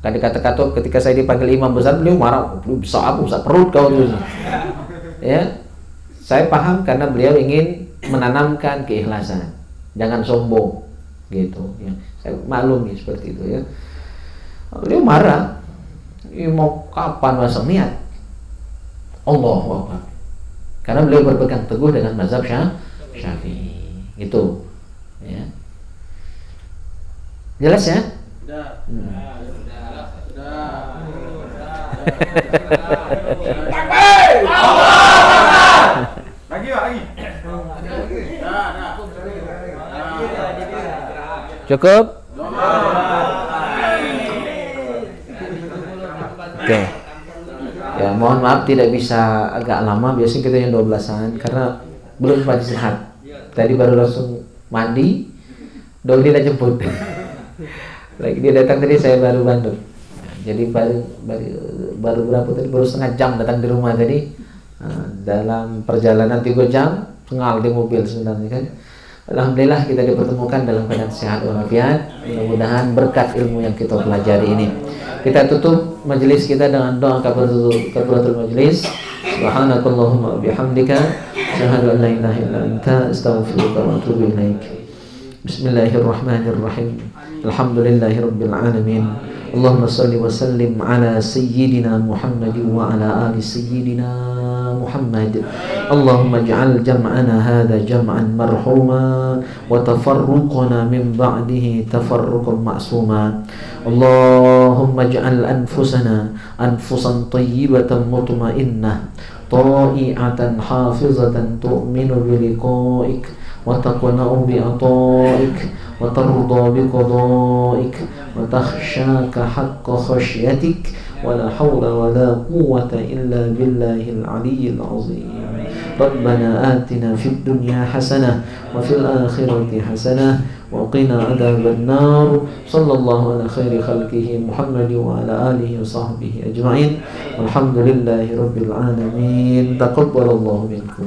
Kan dikata-kata ketika saya dipanggil imam besar, beliau marah, bisa apa, bisa perut kau tuh. Ya, saya paham karena beliau ingin menanamkan keikhlasan, jangan sombong, gitu. Ya, saya maklum ya seperti itu ya. Beliau marah, mau kapan masuk niat? Allahu Akbar. Karena beliau berpegang teguh dengan mazhab Syafi'i, gitu. Ya. Jelas ya? Lagi. Cukup? Oke. Ya, mohon maaf tidak bisa agak lama, biasanya kita yang 12-an karena belum sempat istirahat. Tadi baru langsung mandi, Dodi udah jemput. Lagi dia datang tadi, saya baru bantu. Jadi baru berapa tadi? Baru setengah jam datang di rumah tadi. Dalam perjalanan 3 jam, pengal di mobil sebenarnya kan. Alhamdulillah kita dipertemukan dalam keadaan sehat walafiat. Mudah-mudahan berkat ilmu yang kita pelajari ini. Kita tutup majelis kita dengan doa kafaratul majelis. Subhanakallahumma bihamdika asyhadu an la ilaha illa anta astaghfiruka wa atubu ilaik. Bismillahirrahmanirrahim. Alhamdulillahirabbil alamin. Allahumma shalli wa sallim ala sayyidina Muhammad wa ala ali sayyidina Muhammad. Allahumma ij'al jam'ana hadha jam'an marhuma wa tafarruqana min ba'dihi tafarruqan ma'suma. Allahumma ij'al anfusana anfusan tayyibatan mutmainnah ta'i'atan hafizatan tu'minu biliqa'ik wa taqna'u bi'ata'ik wa tarda biqada'ik wa takhshaka haqqa khashyatik wa la hawla wa la quwwata illa billahil aliyyil azim. Rabbana atina fid dunya hasanah wa fil akhirati hasanah wa qina adzaban nar. Sallallahu ala khairi khalqihi Muhammad wa ala alihi wa sahbihi ajma'in. Alhamdulillahi rabbil alamin. Taqabbalallahu minkum.